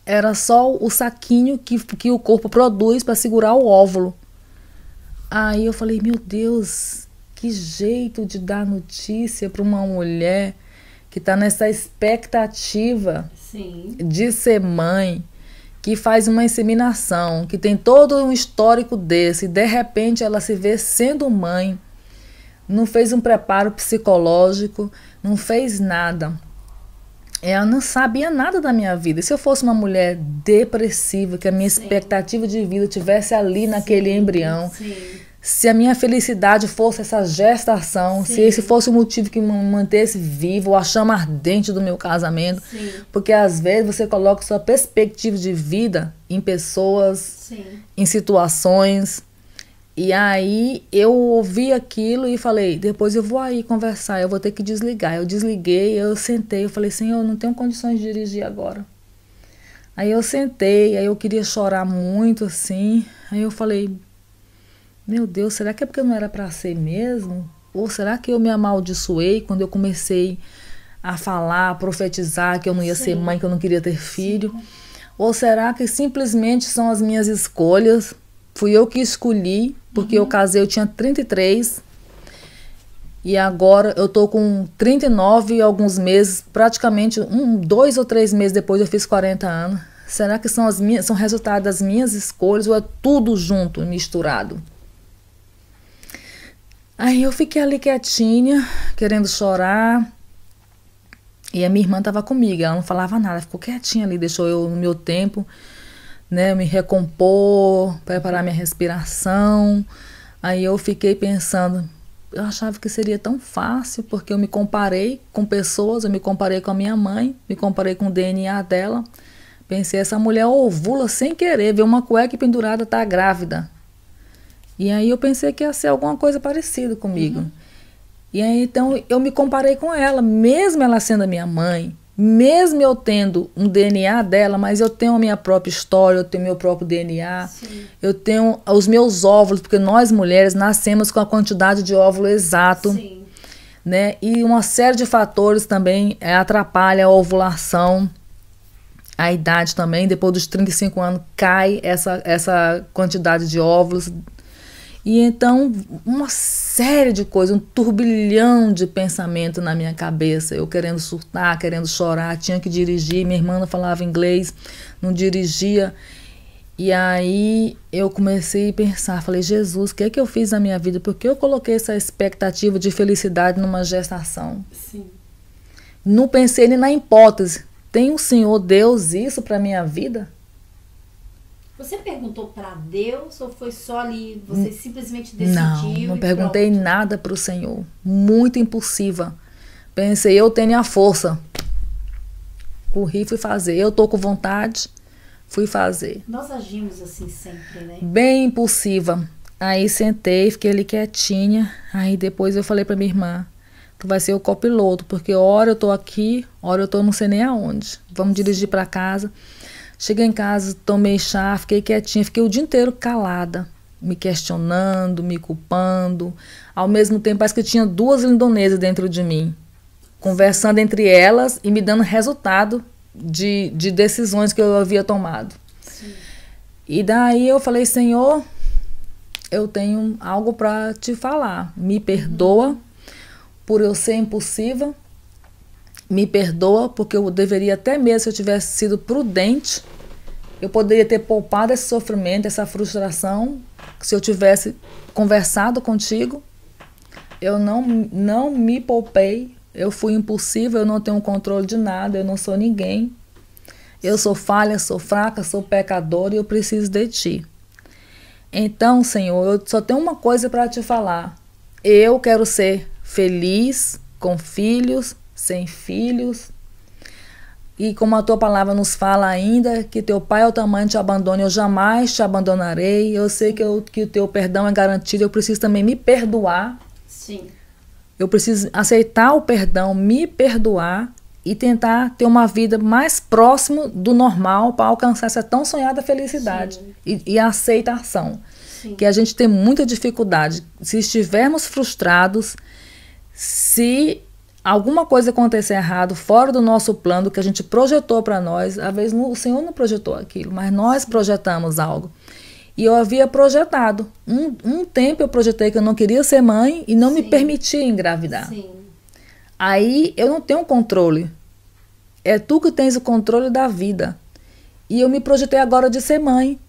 era só o saquinho que o corpo produz para segurar o óvulo. Aí eu falei, meu Deus, que jeito de dar notícia para uma mulher que está nessa expectativa, sim, de ser mãe, que faz uma inseminação, que tem todo um histórico desse, e de repente ela se vê sendo mãe, não fez um preparo psicológico, não fez nada. Ela não sabia nada da minha vida. E se eu fosse uma mulher depressiva, que a minha expectativa de vida estivesse ali naquele embrião, se a minha felicidade fosse essa gestação, se esse fosse o motivo que me mantesse vivo, a chama ardente do meu casamento, porque às vezes você coloca sua perspectiva de vida em pessoas, em situações, e aí eu ouvi aquilo e falei, depois eu vou aí conversar, eu vou ter que desligar. Eu desliguei, eu sentei, eu falei, Senhor, eu não tenho condições de dirigir agora. Aí eu sentei, aí eu queria chorar muito assim, aí eu falei, meu Deus, será que é porque não era para ser mesmo? Ou será que eu me amaldiçoei quando eu comecei a falar, a profetizar que eu não ia ser mãe, que eu não queria ter filho? Ou será que simplesmente são as minhas escolhas? Fui eu que escolhi, porque eu casei, eu tinha 33, e agora eu tô com 39 e alguns meses, praticamente 2 ou 3 meses depois eu fiz 40 anos. Será que são resultado das minhas escolhas ou é tudo junto, misturado? Aí eu fiquei ali quietinha, querendo chorar, e a minha irmã estava comigo, ela não falava nada, ficou quietinha ali, deixou eu no meu tempo, né, me recompor, preparar minha respiração. Aí eu fiquei pensando, eu achava que seria tão fácil, porque eu me comparei com pessoas, eu me comparei com a minha mãe, me comparei com o DNA dela. Pensei, essa mulher ovula sem querer, vê uma cueca pendurada, tá grávida. E aí eu pensei que ia ser alguma coisa parecida comigo. E aí então eu me comparei com ela, mesmo ela sendo a minha mãe, mesmo eu tendo um DNA dela, mas eu tenho a minha própria história, eu tenho meu próprio DNA, eu tenho os meus óvulos, porque nós mulheres nascemos com a quantidade de óvulo exato, né? E uma série de fatores também atrapalha a ovulação, a idade também, depois dos 35 anos cai essa quantidade de óvulos. E então, uma série de coisas, um turbilhão de pensamento na minha cabeça. Eu querendo surtar, querendo chorar, tinha que dirigir. Minha irmã não falava inglês, não dirigia. E aí eu comecei a pensar, falei, Jesus, o que é que eu fiz na minha vida? Por que eu coloquei essa expectativa de felicidade numa gestação? Não pensei nem na hipótese. Tem o Senhor Deus isso para minha vida? Você perguntou para Deus ou foi só ali, você simplesmente decidiu? Não perguntei nada para o Senhor. Muito impulsiva. Pensei, eu tenho a força. Corri, fui fazer. Eu tô com vontade, fui fazer. Nós agimos assim sempre, né? Bem impulsiva. Aí sentei, fiquei ali quietinha. Aí depois eu falei para minha irmã, tu vai ser o copiloto, porque hora eu tô aqui, hora eu tô não sei nem aonde. Vamos dirigir para casa. Cheguei em casa, tomei chá, fiquei quietinha, fiquei o dia inteiro calada, me questionando, me culpando. Ao mesmo tempo, parece que tinha duas lindonesas dentro de mim, conversando entre elas e me dando resultado de decisões que eu havia tomado. E daí eu falei, Senhor, eu tenho algo para te falar. Me perdoa por eu ser impulsiva. Me perdoa porque eu deveria até mesmo, se eu tivesse sido prudente, eu poderia ter poupado esse sofrimento, essa frustração, se eu tivesse conversado contigo. Eu não me poupei, eu fui impulsiva, eu não tenho controle de nada, eu não sou ninguém. Eu sou falha, sou fraca, sou pecadora e eu preciso de ti. Então, Senhor, eu só tenho uma coisa para te falar. Eu quero ser feliz, com filhos, sem filhos, e como a tua palavra nos fala ainda, que teu pai ou tua mãe te abandone, eu jamais te abandonarei. Eu sei que o teu perdão é garantido, eu preciso também me perdoar. Eu preciso aceitar o perdão, me perdoar e tentar ter uma vida mais próxima do normal para alcançar essa tão sonhada felicidade e a aceitação. Que a gente tem muita dificuldade. Se estivermos frustrados, se alguma coisa acontecer errado, fora do nosso plano, que a gente projetou para nós, às vezes o Senhor não projetou aquilo, mas nós projetamos algo. E eu havia projetado. Um tempo eu projetei que eu não queria ser mãe e não me permitia engravidar. Aí eu não tenho controle. É tu que tens o controle da vida. E eu me projetei agora de ser mãe.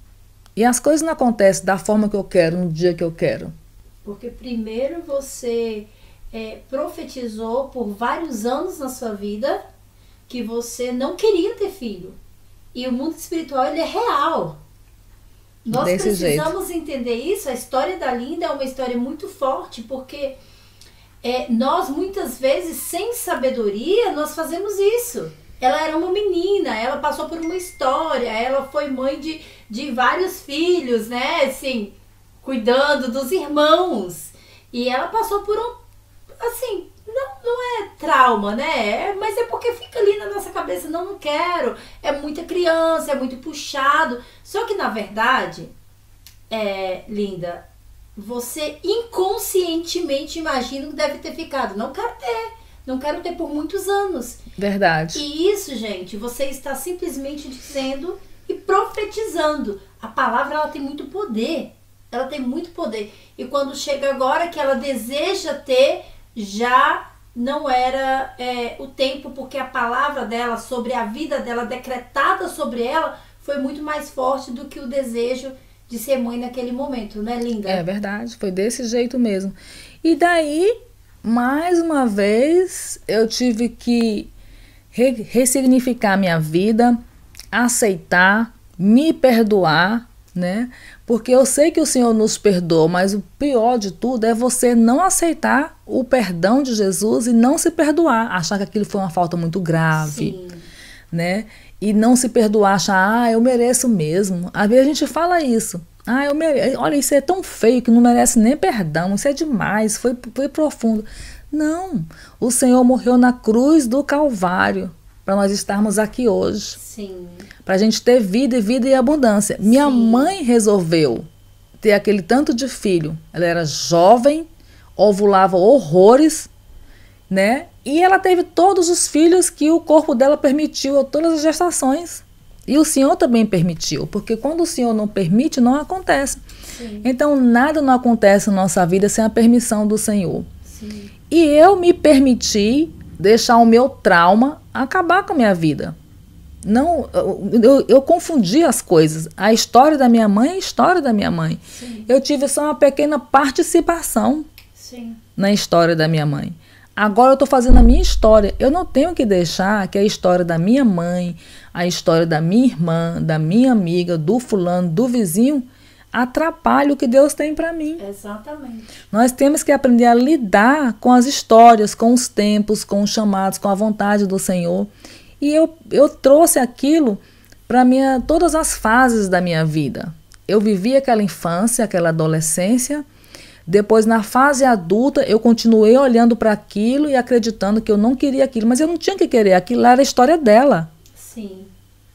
E as coisas não acontecem da forma que eu quero, no dia que eu quero. Porque primeiro você profetizou por vários anos na sua vida que você não queria ter filho. E o mundo espiritual, ele é real. Nós precisamos entender isso. A história da Linda é uma história muito forte, porque nós muitas vezes, sem sabedoria, nós fazemos isso. Ela era uma menina, ela passou por uma história, ela foi mãe de vários filhos, né? Assim, cuidando dos irmãos. E ela passou por assim, não é trauma, né? Mas é porque fica ali na nossa cabeça, não quero. É muita criança, é muito puxado. Só que, na verdade, Linda, você inconscientemente imagina que deve ter ficado. Não quero ter por muitos anos. Verdade. E isso, gente, você está simplesmente dizendo e profetizando. A palavra, ela tem muito poder. Ela tem muito poder. E quando chega agora que ela deseja ter, já não era o tempo, porque a palavra dela sobre a vida dela, decretada sobre ela, foi muito mais forte do que o desejo de ser mãe naquele momento, né, Linda? É verdade, foi desse jeito mesmo. E daí, mais uma vez, eu tive que ressignificar minha vida, aceitar, me perdoar, né? Porque eu sei que o Senhor nos perdoa, mas o pior de tudo é você não aceitar o perdão de Jesus e não se perdoar, achar que aquilo foi uma falta muito grave. Sim. Né? E não se perdoar, achar, eu mereço mesmo. Às vezes a gente fala isso. Eu mereço. Olha, isso é tão feio que não merece nem perdão, isso é demais, foi profundo. Não, o Senhor morreu na cruz do Calvário para nós estarmos aqui hoje. Sim. Para a gente ter vida e vida e abundância. Minha mãe resolveu ter aquele tanto de filho. Ela era jovem, ovulava horrores, né? E ela teve todos os filhos que o corpo dela permitiu, todas as gestações. E o Senhor também permitiu, porque quando o Senhor não permite, não acontece. Sim. Então, nada não acontece na nossa vida sem a permissão do Senhor. Sim. E eu me permiti deixar o meu trauma acabar com a minha vida. Não, eu confundi as coisas. A história da minha mãe é a história da minha mãe. Sim. Eu tive só uma pequena participação Sim. na história da minha mãe. Agora eu estou fazendo a minha história. Eu não tenho que deixar que a história da minha mãe, a história da minha irmã, da minha amiga, do fulano, do vizinho, atrapalhe o que Deus tem para mim. Exatamente. Nós temos que aprender a lidar com as histórias, com os tempos, com os chamados, com a vontade do Senhor. E eu trouxe aquilo para todas as fases da minha vida. Eu vivi aquela infância, aquela adolescência. Depois, na fase adulta, eu continuei olhando para aquilo e acreditando que eu não queria aquilo. Mas eu não tinha que querer. Aquilo era a história dela. Sim.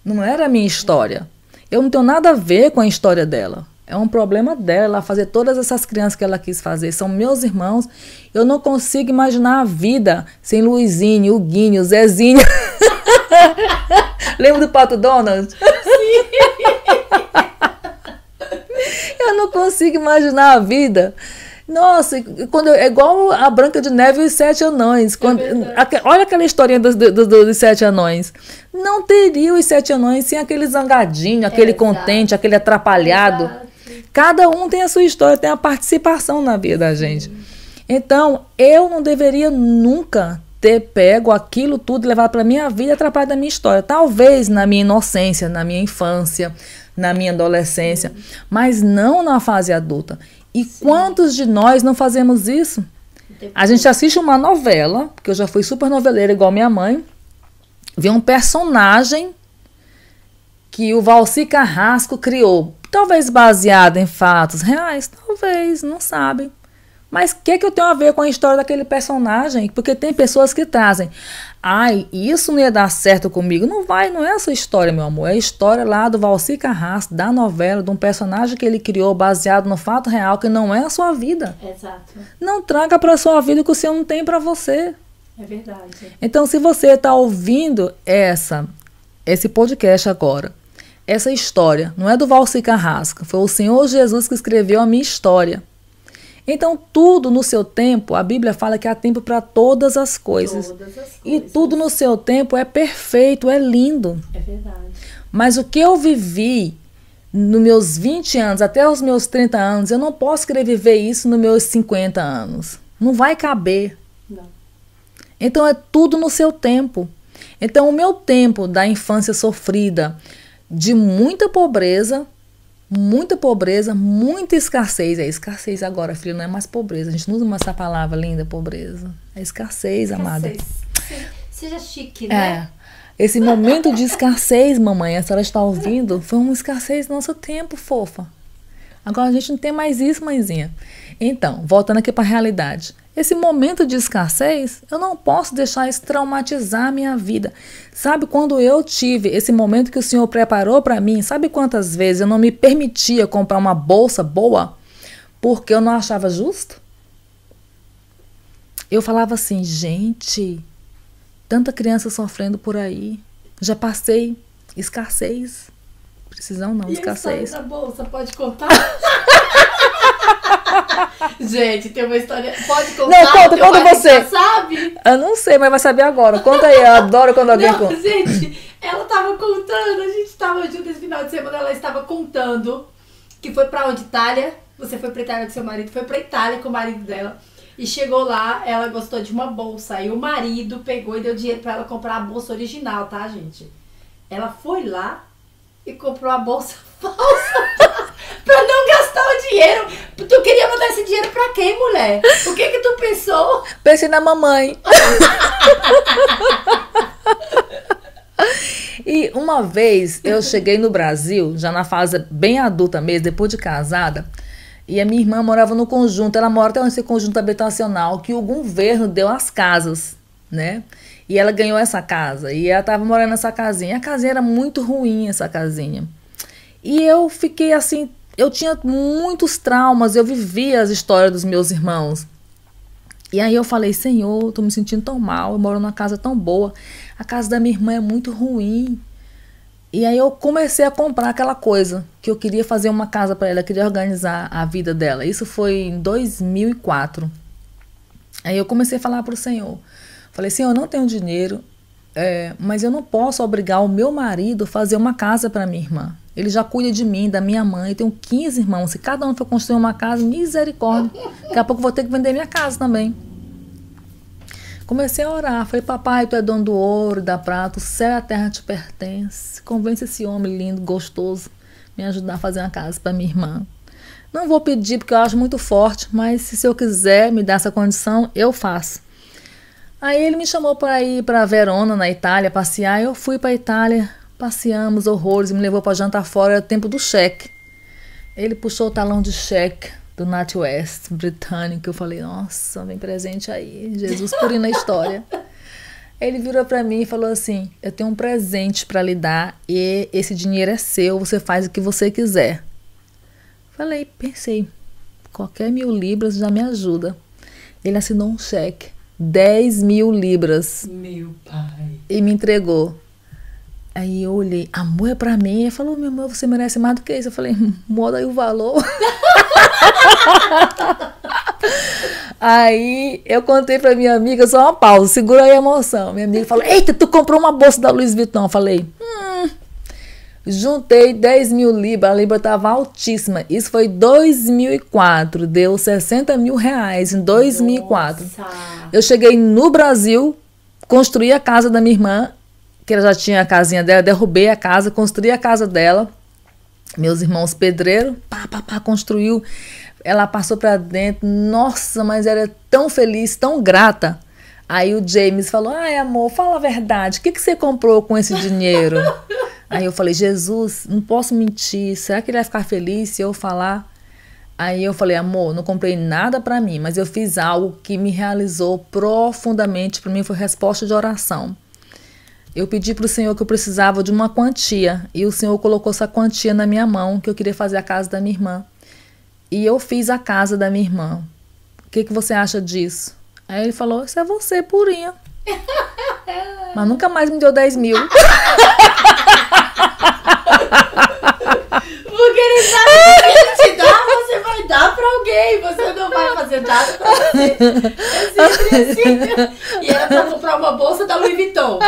Não era a minha história. Eu não tenho nada a ver com a história dela. É um problema dela, ela fazer todas essas crianças que ela quis fazer. São meus irmãos. Eu não consigo imaginar a vida sem Luizinho, Huguinho, Zezinho. Lembra do Pato Donald? Sim. Eu não consigo imaginar a vida. Nossa, é igual a Branca de Neve e os 7 anões. Olha aquela historinha dos 7 anões. Não teria os 7 anões sem aquele zangadinho, aquele contente, aquele atrapalhado. Exato. Cada um tem a sua história, tem a participação na vida da gente. Então, eu não deveria nunca ter pego aquilo tudo, levado para a minha vida e atrapalhado a minha história. Talvez na minha inocência, na minha infância, na minha adolescência, mas não na fase adulta. E quantos de nós não fazemos isso? A gente assiste uma novela, porque eu já fui super noveleira igual minha mãe, vê um personagem que o Valci Carrasco criou, talvez baseado em fatos reais, talvez, não sabe. Mas o que eu tenho a ver com a história daquele personagem? Porque tem pessoas que trazem, isso não ia dar certo comigo. Não vai, não é essa história, meu amor. É a história lá do Valci Carrasco, da novela, de um personagem que ele criou baseado no fato real, que não é a sua vida. Exato. Não traga para a sua vida o que o Senhor não tem para você. É verdade. Então, se você está ouvindo esse podcast agora, essa história não é do Valci Carrasco, foi o Senhor Jesus que escreveu a minha história. Então, tudo no seu tempo, a Bíblia fala que há tempo para todas as coisas. E tudo no seu tempo é perfeito, é lindo. É verdade. Mas o que eu vivi nos meus 20 anos, até os meus 30 anos, eu não posso querer viver isso nos meus 50 anos. Não vai caber. Não. Então é tudo no seu tempo. Então o meu tempo da infância sofrida, de muita pobreza, muita escassez. É escassez agora, filho, não é mais pobreza. A gente não usa mais essa palavra linda, pobreza. É escassez, amada. Seja chique, né? Esse momento de escassez, mamãe, a senhora está ouvindo, foi uma escassez do nosso tempo, fofa. Agora a gente não tem mais isso, mãezinha. Então, voltando aqui para a realidade. Esse momento de escassez, eu não posso deixar isso traumatizar a minha vida. Sabe, quando eu tive esse momento que o Senhor preparou para mim, sabe quantas vezes eu não me permitia comprar uma bolsa boa porque eu não achava justo? Eu falava assim, gente, tanta criança sofrendo por aí. Já passei escassez. Precisão não, escassez. E a bolsa, pode contar? Gente, tem uma história. Pode contar? Não, conta você. Sabe? Eu não sei, mas vai saber agora. Conta aí, eu adoro quando alguém conta. Gente, ela tava contando, a gente tava junto esse final de semana, ela estava contando que foi pra onde? Itália? Você foi pra Itália com seu marido? Foi pra Itália com o marido dela. E chegou lá, ela gostou de uma bolsa. E o marido pegou e deu dinheiro pra ela comprar a bolsa original, tá, gente? Ela foi lá e comprou a bolsa falsa pra não gastar o dinheiro. Tu queria mandar esse dinheiro pra quem, mulher? O que que tu pensou? Pensei na mamãe. E uma vez eu cheguei no Brasil, já na fase bem adulta mesmo, depois de casada, e a minha irmã morava no conjunto, ela mora até nesse conjunto habitacional que o governo deu as casas, né? E ela ganhou essa casa, e ela estava morando nessa casinha. A casinha era muito ruim, essa casinha. E eu fiquei assim, eu tinha muitos traumas, eu vivia as histórias dos meus irmãos. E aí eu falei, Senhor, tô me sentindo tão mal, eu moro numa casa tão boa, a casa da minha irmã é muito ruim. E aí eu comecei a comprar aquela coisa, que eu queria fazer uma casa para ela, eu queria organizar a vida dela. Isso foi em 2004. Aí eu comecei a falar para o Senhor. Falei, Senhor, eu não tenho dinheiro, mas eu não posso obrigar o meu marido a fazer uma casa para minha irmã. Ele já cuida de mim, da minha mãe, eu tenho 15 irmãos. Se cada um for construir uma casa, misericórdia. Daqui a pouco eu vou ter que vender minha casa também. Comecei a orar, falei, papai, tu é dono do ouro, da prata, o céu e a terra te pertence. Convence esse homem lindo, gostoso, me ajudar a fazer uma casa para minha irmã. Não vou pedir porque eu acho muito forte, mas se eu quiser me dar essa condição, eu faço. Aí ele me chamou para ir para Verona, na Itália, passear. Eu fui para a Itália, passeamos horrores, me levou para jantar fora, era o tempo do cheque. Ele puxou o talão de cheque do NatWest britânico. Eu falei, nossa, vem presente aí, Jesus purinho na história. Ele virou para mim e falou assim, eu tenho um presente para lhe dar e esse dinheiro é seu, você faz o que você quiser. Falei, pensei, qualquer 1.000 libras já me ajuda. Ele assinou um cheque, 10.000 libras. Meu pai. E me entregou. Aí eu olhei, amor é pra mim. Ele falou, meu amor, você merece mais do que isso. Eu falei, muda aí o valor. Aí eu contei pra minha amiga, só uma pausa, segura aí a emoção. Minha amiga falou, eita, tu comprou uma bolsa da Louis Vuitton. Eu falei, juntei 10.000 libras, a libra estava altíssima. Isso foi em 2004, deu 60 mil reais em 2004. Nossa. Eu cheguei no Brasil, construí a casa da minha irmã, que ela já tinha a casinha dela, derrubei a casa, construí a casa dela. Meus irmãos pedreiros, construiu. Ela passou para dentro, nossa, mas era tão feliz, tão grata. Aí o James falou, ai amor, fala a verdade, o que você comprou com esse dinheiro? Aí eu falei, Jesus, não posso mentir, será que ele vai ficar feliz se eu falar? Aí eu falei, amor, não comprei nada para mim, mas eu fiz algo que me realizou profundamente, para mim foi resposta de oração. Eu pedi para o Senhor que eu precisava de uma quantia, e o Senhor colocou essa quantia na minha mão, que eu queria fazer a casa da minha irmã. E eu fiz a casa da minha irmã. O que você acha disso? Aí ele falou, isso é você, purinha. Mas nunca mais me deu 10.000. Porque ele sabe que ele te dá, você você vai dar pra alguém, você não vai fazer nada pra você. É sempre assim. E era pra comprar uma bolsa da Louis Vuitton.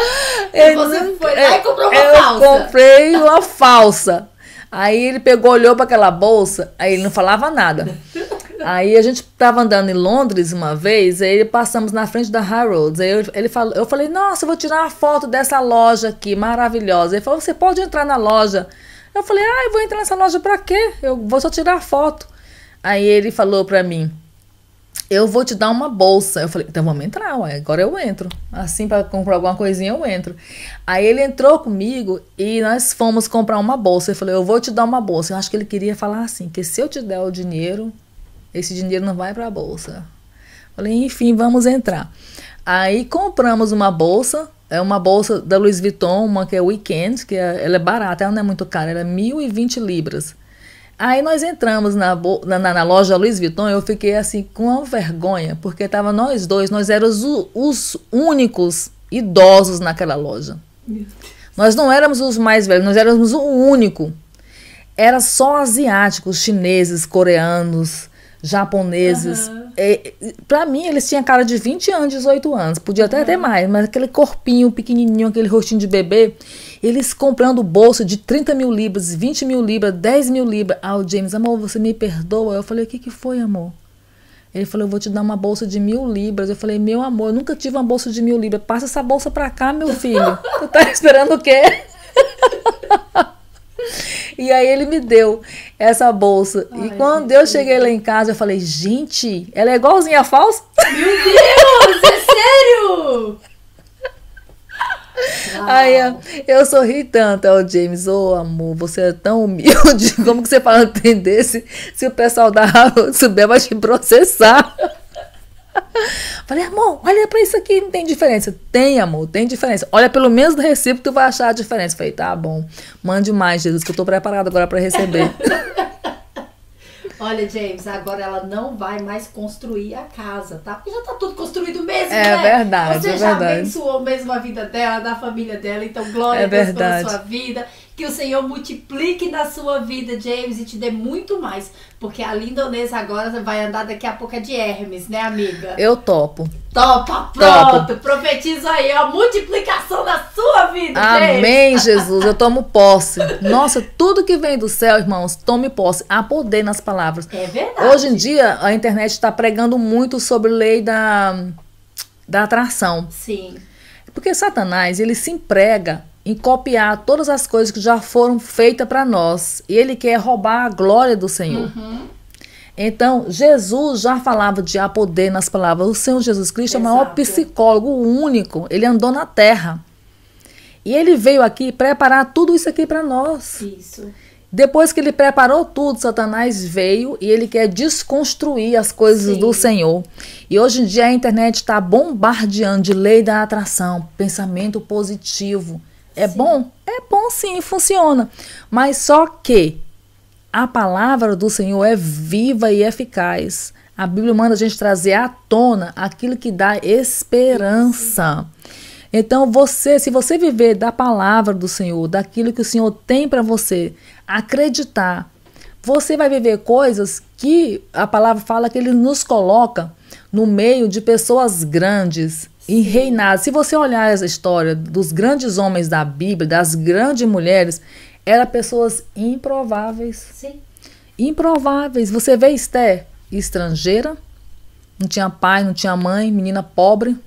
E você foi lá e comprou uma falsa. Eu comprei uma falsa. Aí ele pegou, olhou para aquela bolsa, aí ele não falava nada. Aí a gente tava andando em Londres uma vez, aí passamos na frente da Harrods. Aí ele falou, eu falei, nossa, eu vou tirar uma foto dessa loja aqui, maravilhosa. Ele falou, você pode entrar na loja. Eu falei, eu vou entrar nessa loja pra quê? Eu vou só tirar foto. Aí ele falou pra mim, eu vou te dar uma bolsa. Eu falei, então vamos entrar, ué, agora eu entro. Assim, para comprar alguma coisinha, eu entro. Aí ele entrou comigo e nós fomos comprar uma bolsa. Eu falei, eu vou te dar uma bolsa. Eu acho que ele queria falar assim, que se eu te der o dinheiro, esse dinheiro não vai para a bolsa. Eu falei, enfim, vamos entrar. Aí compramos uma bolsa, é uma bolsa da Louis Vuitton, uma que é Weekend, que ela é barata, ela não é muito cara, ela é 1.020 libras. Aí nós entramos na loja Louis Vuitton, eu fiquei assim com uma vergonha, porque tava nós dois, nós éramos os únicos idosos naquela loja. Nós não éramos os mais velhos, nós éramos o único. Era só asiáticos, chineses, coreanos, japoneses. Pra mim, eles tinham cara de 20 anos, 18 anos. Podia até ter mais, mas aquele corpinho pequenininho, aquele rostinho de bebê. Eles comprando bolsa de 30 mil libras, 20 mil libras, 10 mil libras. O James, amor, você me perdoa? Eu falei, o que foi, amor? Ele falou, eu vou te dar uma bolsa de 1.000 libras. Eu falei, meu amor, eu nunca tive uma bolsa de 1.000 libras. Passa essa bolsa pra cá, meu filho. Tu tá esperando o quê? E aí ele me deu essa bolsa. E quando eu cheguei lá em casa, eu falei, gente, ela é igualzinha a falsa? Meu Deus, é sério? Aí eu sorri tanto ao James, amor, você é tão humilde, como que você fala entender se o pessoal da Harrods souber vai te processar? Falei, amor, olha pra isso aqui, não tem diferença. Tem, amor, tem diferença. Olha pelo menos do recibo que tu vai achar a diferença. Falei, tá bom, mande mais, Jesus, que eu tô preparado agora pra receber. Olha, James, agora ela não vai mais construir a casa, tá? Porque já tá tudo construído mesmo, né? Verdade, Você já abençoou mesmo a vida dela, da família dela, então glória a Deus pela sua vida. Que o Senhor multiplique na sua vida, James, e te dê muito mais. Porque a lindonesa agora vai andar daqui a pouco de Hermes, né, amiga? Eu topo. Topa, pronto. Profetizo aí a multiplicação da sua vida, Amém, Jesus. Eu tomo posse. Nossa, tudo que vem do céu, irmãos, tome posse. Há poder nas palavras. É verdade. Hoje em dia, a internet está pregando muito sobre lei da atração. Sim. Porque Satanás, ele se emprega em copiar todas as coisas que já foram feitas para nós. E ele quer roubar a glória do Senhor. Então, Jesus já falava de há poder nas palavras. O Senhor Jesus Cristo é o maior psicólogo, o único. Ele andou na terra. E ele veio aqui preparar tudo isso aqui para nós. Isso. Depois que ele preparou tudo, Satanás veio e ele quer desconstruir as coisas do Senhor. E hoje em dia a internet está bombardeando de lei da atração, pensamento positivo. É bom? É bom sim, funciona. Mas só que a palavra do Senhor é viva e eficaz. A Bíblia manda a gente trazer à tona aquilo que dá esperança. Então se você viver da palavra do Senhor, daquilo que o Senhor tem para você, acreditar, você vai viver coisas que a palavra fala que ele nos coloca no meio de pessoas grandes e reinados. Se você olhar essa história dos grandes homens da Bíblia, das grandes mulheres, eram pessoas improváveis. Sim. Improváveis. Você vê Esther, estrangeira, não tinha pai, não tinha mãe, menina pobre.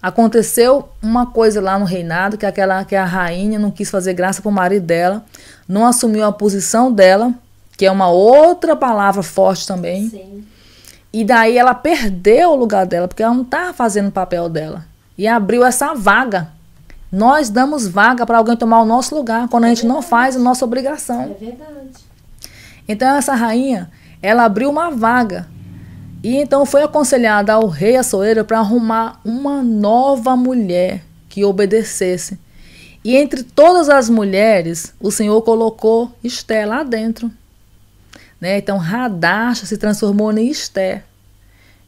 Aconteceu uma coisa lá no reinado, que a rainha não quis fazer graça para o marido dela, não assumiu a posição dela, que é uma outra palavra forte também. Sim. E daí ela perdeu o lugar dela, porque ela não estava fazendo o papel dela. E abriu essa vaga. Nós damos vaga para alguém tomar o nosso lugar, quando a gente não faz a nossa obrigação. É verdade. Então essa rainha, ela abriu uma vaga. E então foi aconselhada ao rei Assuero para arrumar uma nova mulher que obedecesse. E entre todas as mulheres, o Senhor colocou Esther lá dentro. Né? Então Radasha se transformou em Esther.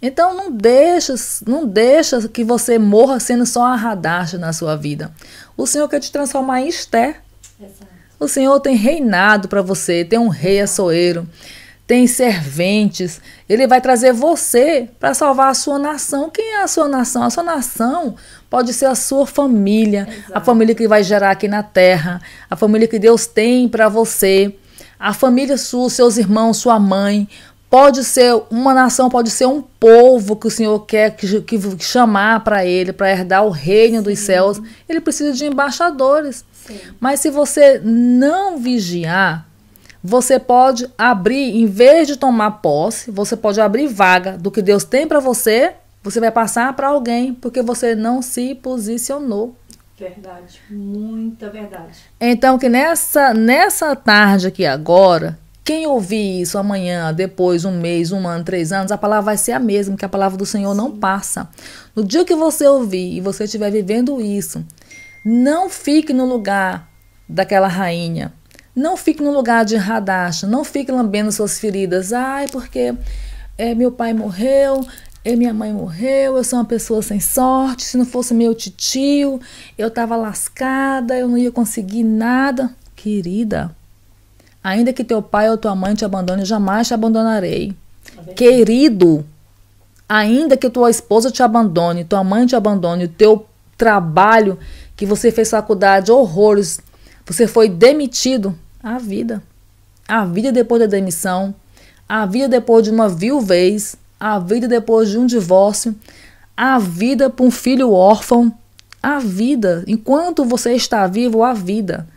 Então não deixa que você morra sendo só a Radasha na sua vida. O Senhor quer te transformar em Esther. Exato. O Senhor tem reinado para você, tem um rei Assuero. tem serventes. Ele vai trazer você para salvar a sua nação. Quem é a sua nação? A sua nação pode ser a sua família, Exato. a família que vai gerar aqui na terra, a família que Deus tem para você, a família sua, seus irmãos, sua mãe. Pode ser uma nação, pode ser um povo que o Senhor quer que chamar para ele, para herdar o reino dos céus. Ele precisa de embaixadores. Sim. Mas se você não vigiar, você pode abrir, em vez de tomar posse, você pode abrir vaga do que Deus tem para você, você vai passar para alguém, porque você não se posicionou. Verdade, muita verdade. Então, que nessa tarde aqui agora, quem ouvir isso amanhã, depois, um mês, um ano, 3 anos, a palavra vai ser a mesma, que a palavra do Senhor não passa. No dia que você ouvir e você estiver vivendo isso, não fique no lugar daquela rainha. Não fique no lugar de Hadasha. Não fique lambendo suas feridas. Ai, porque meu pai morreu, minha mãe morreu, eu sou uma pessoa sem sorte. Se não fosse meu titio, eu estava lascada, eu não ia conseguir nada. Querida, ainda que teu pai ou tua mãe te abandone, eu jamais te abandonarei. Querido, ainda que tua esposa te abandone, tua mãe te abandone, o teu trabalho que você fez faculdade, horrores, você foi demitido, a vida depois da demissão, a vida depois de uma viuvez, a vida depois de um divórcio, a vida para um filho órfão, a vida, enquanto você está vivo, a vida.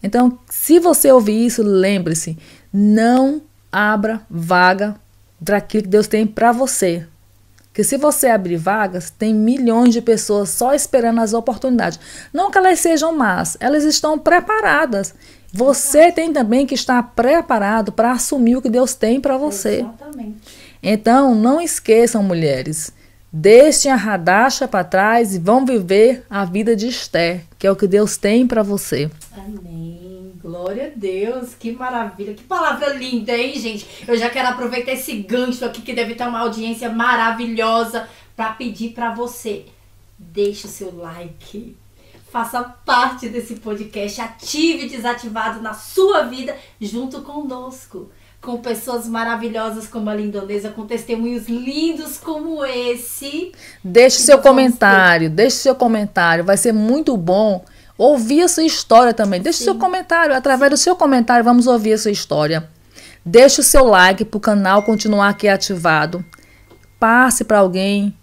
Então, se você ouvir isso, lembre-se, não abra vaga para aquilo que Deus tem para você. Porque se você abrir vagas, tem milhões de pessoas só esperando as oportunidades. Não que elas sejam más, elas estão preparadas. Você tem também que estar preparado para assumir o que Deus tem para você. Exatamente. Então, não esqueçam, mulheres, deixem a Hadasha para trás e vão viver a vida de Esther, que é o que Deus tem para você. Amém. Glória a Deus. Que maravilha. Que palavra linda, hein, gente? Eu já quero aproveitar esse gancho aqui, que deve ter uma audiência maravilhosa, para pedir para você. Deixe o seu like. Faça parte desse podcast. Ative e desativado na sua vida junto conosco. Com pessoas maravilhosas como a Lindonesa, com testemunhos lindos como esse. Deixe seu comentário, vai ser muito bom ouvir a sua história também. Deixe seu comentário, através do seu comentário vamos ouvir a sua história. Deixe o seu like para o canal continuar aqui ativado. Passe para alguém.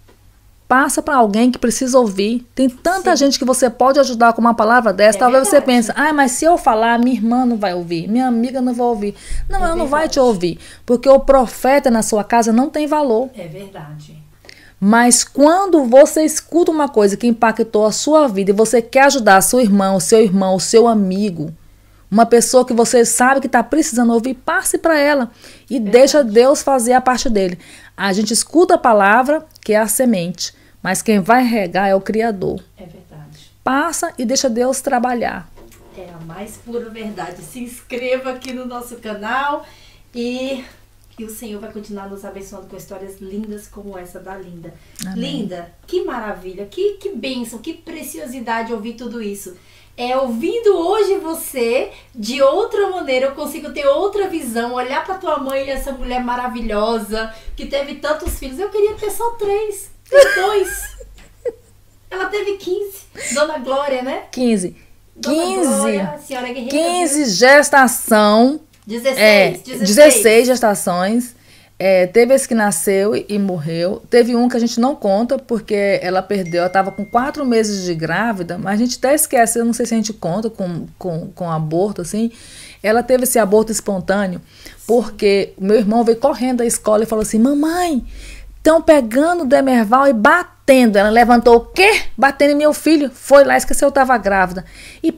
Passa para alguém que precisa ouvir. Tem tanta gente que você pode ajudar com uma palavra dessa. Talvez você pense, mas se eu falar, minha irmã não vai ouvir, minha amiga não vai ouvir. Não, ela não vai te ouvir. Porque o profeta na sua casa não tem valor. É verdade. Mas quando você escuta uma coisa que impactou a sua vida e você quer ajudar a sua irmã, o seu amigo, uma pessoa que você sabe que está precisando ouvir, passe para ela e deixa Deus fazer a parte dele. A gente escuta a palavra, que é a semente, mas quem vai regar é o Criador. É verdade. Passa e deixa Deus trabalhar. É a mais pura verdade. Se inscreva aqui no nosso canal e o Senhor vai continuar nos abençoando com histórias lindas como essa da Linda. Amém. Linda, que maravilha, que bênção, que preciosidade ouvir tudo isso. Ouvindo hoje você, de outra maneira, eu consigo ter outra visão, olhar para tua mãe e essa mulher maravilhosa, que teve tantos filhos. Eu queria ter só 3, 2. Ela teve 15. Dona Glória, né? 15. Dona Glória, senhora guerreira. 15 gestação. 16 gestações. Teve esse que nasceu e morreu. Teve um que a gente não conta porque ela perdeu. Ela estava com 4 meses de grávida, mas a gente até esquece. Eu não sei se a gente conta com aborto, assim. Ela teve esse aborto espontâneo porque o meu irmão veio correndo da escola e falou assim: mamãe, estão pegando o Demerval e batendo. Ela levantou o quê? Batendo em meu filho. Foi lá, esqueceu, eu estava grávida. E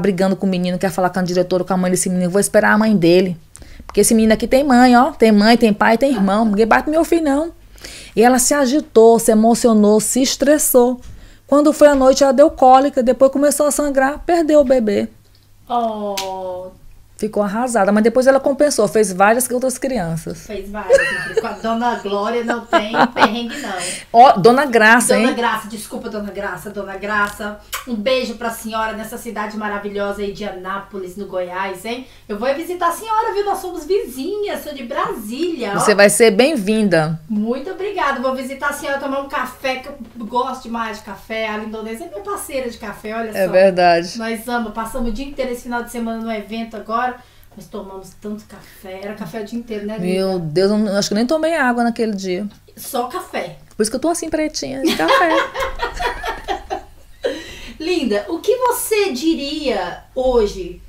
brigando com o menino, quer falar com a diretora, com a mãe desse menino. Vou esperar a mãe dele. Porque esse menino aqui tem mãe, ó. Tem mãe, tem pai, tem irmão. Ninguém bate meu filho, não. E ela se agitou, se emocionou, se estressou. Quando foi à noite, ela deu cólica. Depois começou a sangrar, perdeu o bebê. Oh, Ficou arrasada, mas depois ela compensou, fez várias outras crianças. Fez várias. Com a Dona Glória não tem perrengue, não. Ó, Dona Graça, hein? Dona Graça, desculpa, Dona Graça. Dona Graça, um beijo pra senhora nessa cidade maravilhosa aí de Anápolis, no Goiás, hein? Eu vou visitar a senhora, viu? Nós somos vizinhas, sou de Brasília. Você vai ser bem-vinda. Muito obrigada. Vou visitar a senhora, tomar um café, que eu gosto demais de café. A Lindonesa é minha parceira de café, olha só. É verdade. Nós amamos, passamos o dia inteiro esse final de semana no evento agora. Nós tomamos tanto café. Era café o dia inteiro, né, Linda? Meu Deus, eu acho que nem tomei água naquele dia. Só café. Por isso que eu tô assim pretinha de café. Linda, o que você diria hoje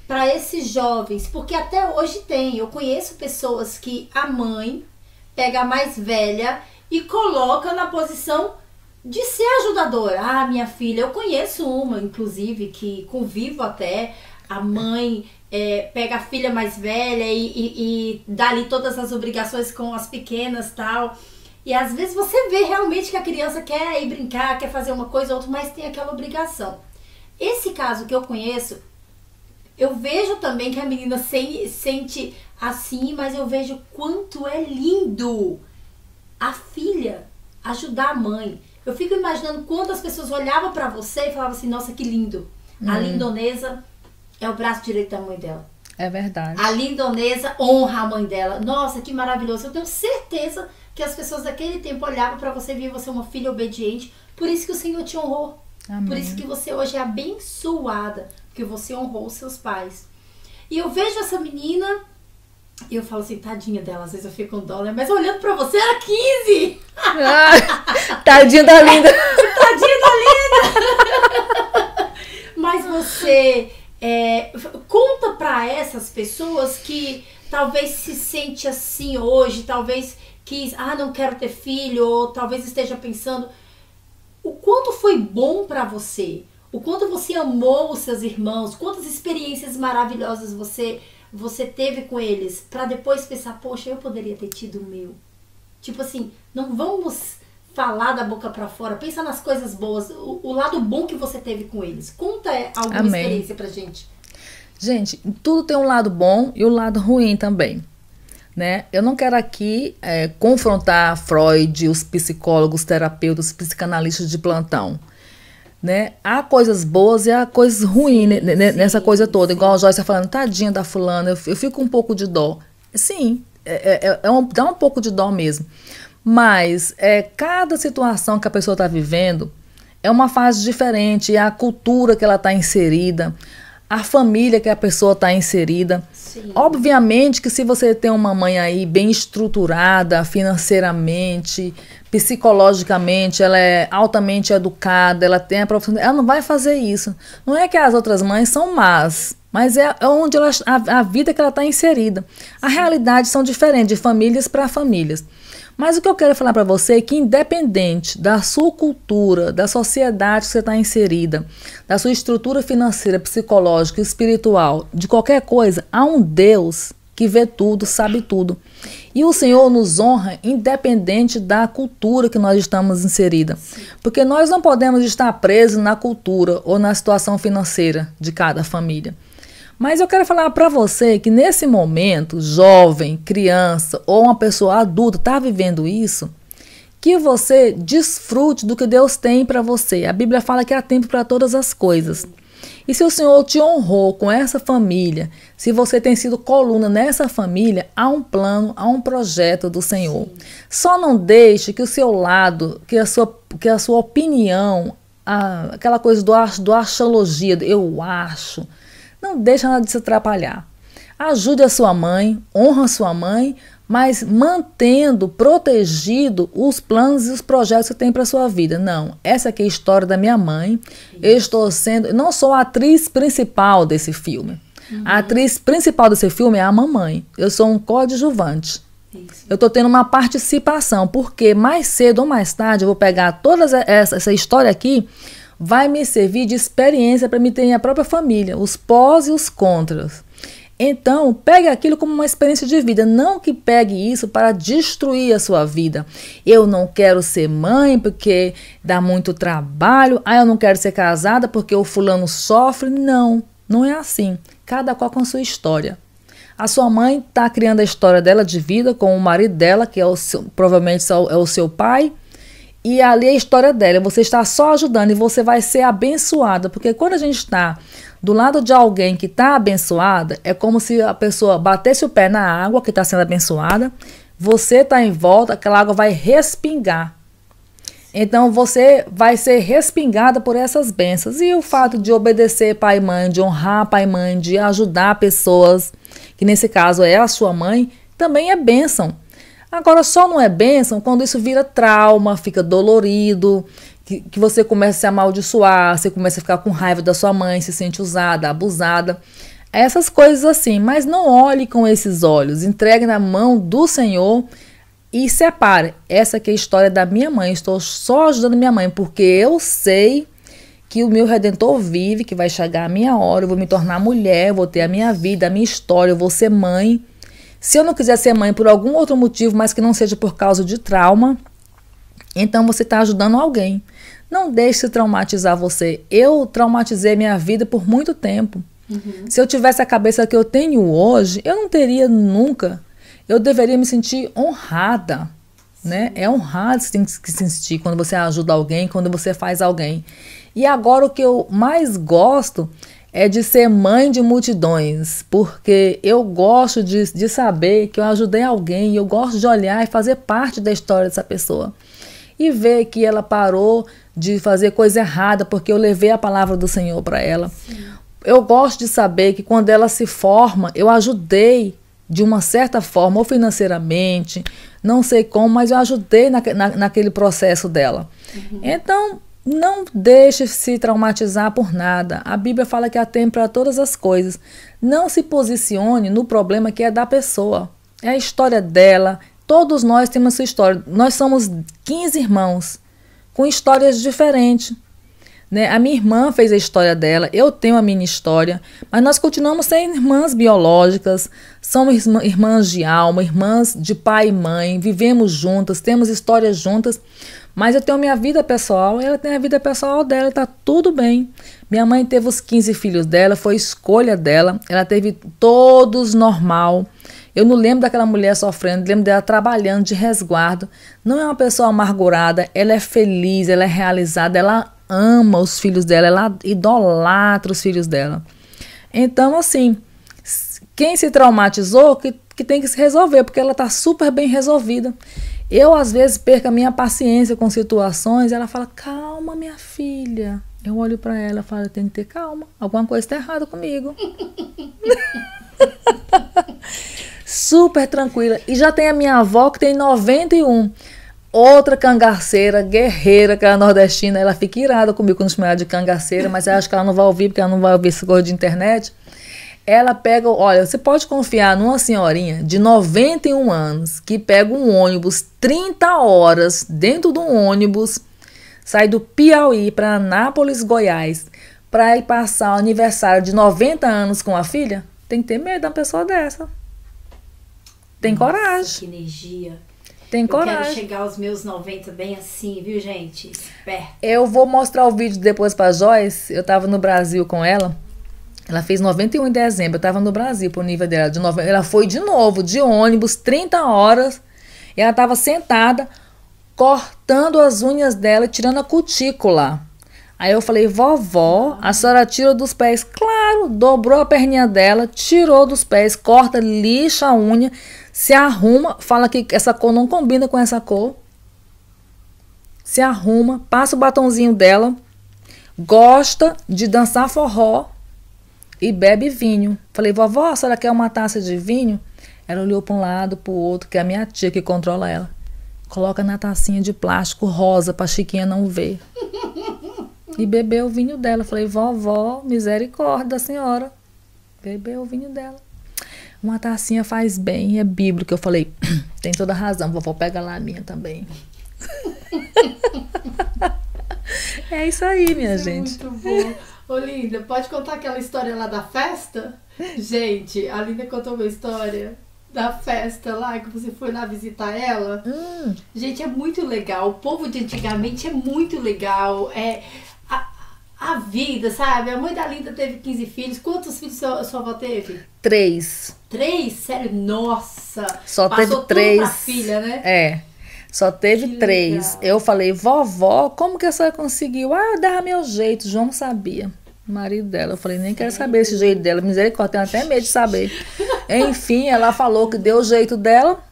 para esses jovens? Porque até hoje eu conheço pessoas que a mãe pega a mais velha e coloca na posição de ser ajudadora. Ah, minha filha, eu conheço uma, inclusive, que convivo até, a mãe pega a filha mais velha e dá ali todas as obrigações com as pequenas e tal. E às vezes você vê realmente que a criança quer ir brincar, quer fazer uma coisa ou outra, mas tem aquela obrigação. Esse caso que eu conheço, eu vejo também que a menina sente assim, mas eu vejo quanto é lindo a filha ajudar a mãe. Eu fico imaginando quantas pessoas olhavam pra você e falavam assim, nossa, que lindo. A Lindonesa é o braço direito da mãe dela. É verdade. A Lindonesa honra a mãe dela. Nossa, que maravilhoso. Eu tenho certeza que as pessoas daquele tempo olhavam pra você e viam você uma filha obediente. Por isso que o Senhor te honrou. Amém. Por isso que você hoje é abençoada. Porque você honrou os seus pais. E eu vejo essa menina e eu falo assim, tadinha dela. Às vezes eu fico com dó, né? Mas olhando pra você, era 15. Tadinha da Linda. Tadinha da Linda. Mas você... conta pra essas pessoas que talvez se sente assim hoje, talvez quis, não quero ter filho, ou talvez esteja pensando o quanto foi bom pra você, o quanto você amou os seus irmãos, quantas experiências maravilhosas você teve com eles, pra depois pensar, poxa, eu poderia ter tido o meu. Tipo assim, não vamos falar da boca pra fora, pensa nas coisas boas, o lado bom que você teve com eles. Conta alguma Amém. experiência pra gente. Gente, tudo tem um lado bom e um lado ruim também, né? Eu não quero aqui confrontar Freud, os psicólogos, terapeutas, psicanalistas de plantão, né? Há coisas boas e há coisas ruins nessa coisa toda. Igual a Joyce está falando, tadinha da fulana, eu fico um pouco de dó. Sim, dá um pouco de dó mesmo. Mas cada situação que a pessoa está vivendo é uma fase diferente, é a cultura que ela está inserida, a família que a pessoa está inserida. Sim. Obviamente que se você tem uma mãe aí bem estruturada financeiramente, psicologicamente, ela é altamente educada, ela tem a profissão, ela não vai fazer isso. Não é que as outras mães são más, mas é onde a vida que ela está inserida. A realidade são diferentes, de famílias para famílias. Mas o que eu quero falar para você é que independente da sua cultura, da sociedade que você está inserida, da sua estrutura financeira, psicológica, espiritual, de qualquer coisa, há um Deus que vê tudo, sabe tudo. E o Senhor nos honra independente da cultura que nós estamos inseridas. Porque nós não podemos estar presos na cultura ou na situação financeira de cada família. Mas eu quero falar para você que nesse momento, jovem, criança ou uma pessoa adulta está vivendo isso, que você desfrute do que Deus tem para você. A Bíblia fala que há tempo para todas as coisas. E se o Senhor te honrou com essa família, se você tem sido coluna nessa família, há um plano, há um projeto do Senhor. Sim. Só não deixe que o seu lado, que a sua opinião, aquela coisa do axiologia, eu acho, não deixa nada de se atrapalhar. Ajude a sua mãe, honra a sua mãe, mas mantendo protegido os planos e os projetos que você tem para a sua vida. Não, essa aqui é a história da minha mãe. Eu não sou a atriz principal desse filme. A atriz principal desse filme é a mamãe. Eu sou um coadjuvante. Eu estou tendo uma participação, porque mais cedo ou mais tarde eu vou pegar toda essa história aqui, vai me servir de experiência para mim ter minha própria família, os pós e os contras. Então, pegue aquilo como uma experiência de vida, não que pegue isso para destruir a sua vida. Eu não quero ser mãe porque dá muito trabalho, eu não quero ser casada porque o fulano sofre. Não, Não é assim. Cada qual com a sua história. A sua mãe está criando a história dela de vida com o marido dela, que é provavelmente é o seu pai. E ali é a história dela. Você está só ajudando e você vai ser abençoada. Porque quando a gente está do lado de alguém que está abençoada, é como se a pessoa batesse o pé na água que está sendo abençoada. Você está em volta, aquela água vai respingar. Então você vai ser respingada por essas bênçãos. E o fato de obedecer pai e mãe, de honrar pai e mãe, de ajudar pessoas, que nesse caso é a sua mãe, também é bênção. Agora só não é bênção quando isso vira trauma, fica dolorido, que você começa a se amaldiçoar, você começa a ficar com raiva da sua mãe, se sente usada, abusada. Essas coisas assim, mas não olhe com esses olhos, entregue na mão do Senhor e separe. Essa aqui é a história da minha mãe, estou só ajudando minha mãe, porque eu sei que o meu Redentor vive, que vai chegar a minha hora, eu vou me tornar mulher, eu vou ter a minha vida, a minha história, eu vou ser mãe. Se eu não quiser ser mãe por algum outro motivo, mas que não seja por causa de trauma, então você está ajudando alguém. Não deixe se traumatizar você. Eu traumatizei minha vida por muito tempo. Se eu tivesse a cabeça que eu tenho hoje, eu não teria nunca. Eu deveria me sentir honrada, né? É honrado que você tem que se sentir quando você ajuda alguém, quando você faz alguém. E agora o que eu mais gosto é de ser mãe de multidões, porque eu gosto de saber que eu ajudei alguém, eu gosto de olhar e fazer parte da história dessa pessoa. E ver que ela parou de fazer coisa errada, porque eu levei a palavra do Senhor para ela. Sim. Eu gosto de saber que quando ela se forma, eu ajudei de uma certa forma, ou financeiramente, não sei como, mas eu ajudei naquele processo dela. Então, não deixe se traumatizar por nada. A Bíblia fala que há tempo para todas as coisas. Não se posicione no problema que é da pessoa. É a história dela. Todos nós temos sua história. Nós somos 15 irmãos, com histórias diferentes. Né? A minha irmã fez a história dela, eu tenho a minha história, mas nós continuamos sendo irmãs biológicas, somos irmãs de alma, irmãs de pai e mãe, vivemos juntas, temos histórias juntas, mas eu tenho a minha vida pessoal, ela tem a vida pessoal dela, tá tudo bem. Minha mãe teve os 15 filhos dela, foi escolha dela, ela teve todos normal. Eu não lembro daquela mulher sofrendo, lembro dela trabalhando de resguardo. Não é uma pessoa amargurada, ela é feliz, ela é realizada, ela ama os filhos dela, ela idolatra os filhos dela. Então, assim, quem se traumatizou, que tem que se resolver, porque ela está super bem resolvida. Eu, às vezes, perco a minha paciência com situações, ela fala, calma, minha filha. Eu olho para ela e falo, eu tenho que ter calma, alguma coisa está errada comigo. Super tranquila. E já tem a minha avó que tem 91. Outra cangaceira, guerreira, que é a nordestina, ela fica irada comigo quando chama ela de cangaceira, mas eu acho que ela não vai ouvir, porque ela não vai ouvir esse coisa de internet. Ela pega, olha, você pode confiar numa senhorinha de 91 anos, que pega um ônibus 30 horas dentro de um ônibus, sai do Piauí para Anápolis, Goiás, para ir passar o aniversário de 90 anos com a filha? Tem que ter medo de uma pessoa dessa. Tem coragem. Que energia. Tem coragem. Eu quero chegar aos meus 90 bem assim, viu, gente? Esperto. Eu vou mostrar o vídeo depois pra Joyce. Eu tava no Brasil com ela. Ela fez 91 em dezembro. Eu tava no Brasil pro nível dela. Ela foi de novo, de ônibus, 30 horas. E ela tava sentada, cortando as unhas dela e tirando a cutícula. Aí eu falei, vovó, a senhora tira dos pés. Claro, dobrou a perninha dela, tirou dos pés, corta, lixa a unha, se arruma, fala que essa cor não combina com essa cor. Se arruma, passa o batonzinho dela, gosta de dançar forró e bebe vinho. Falei, vovó, a senhora quer uma taça de vinho? Ela olhou para um lado, para o outro, que é a minha tia que controla ela. Coloca na tacinha de plástico rosa para a Chiquinha não ver. E bebeu o vinho dela. Falei, vovó, misericórdia da senhora. Bebeu o vinho dela. Uma tacinha faz bem, é bíblico. Eu falei, tem toda a razão, vovó, pega lá a minha também. É isso aí, minha gente. Muito bom. Ô, Linda, pode contar aquela história lá da festa? Gente, a Linda contou uma história da festa lá, que você foi lá visitar ela. Gente, é muito legal. O povo de antigamente é muito legal. a vida, sabe? A mãe da Linda teve 15 filhos. Quantos filhos sua avó teve? 3. 3? Sério? Nossa! Só Passou teve tudo 3. pra filha, né? É. Só teve Que 3. legal. Eu falei, vovó, como que a senhora conseguiu? Ah, eu dava meu jeito. João sabia. O marido dela. Eu falei, nem quero saber esse jeito dela. Misericórdia, tenho até medo de saber. Enfim, ela falou que deu o jeito dela.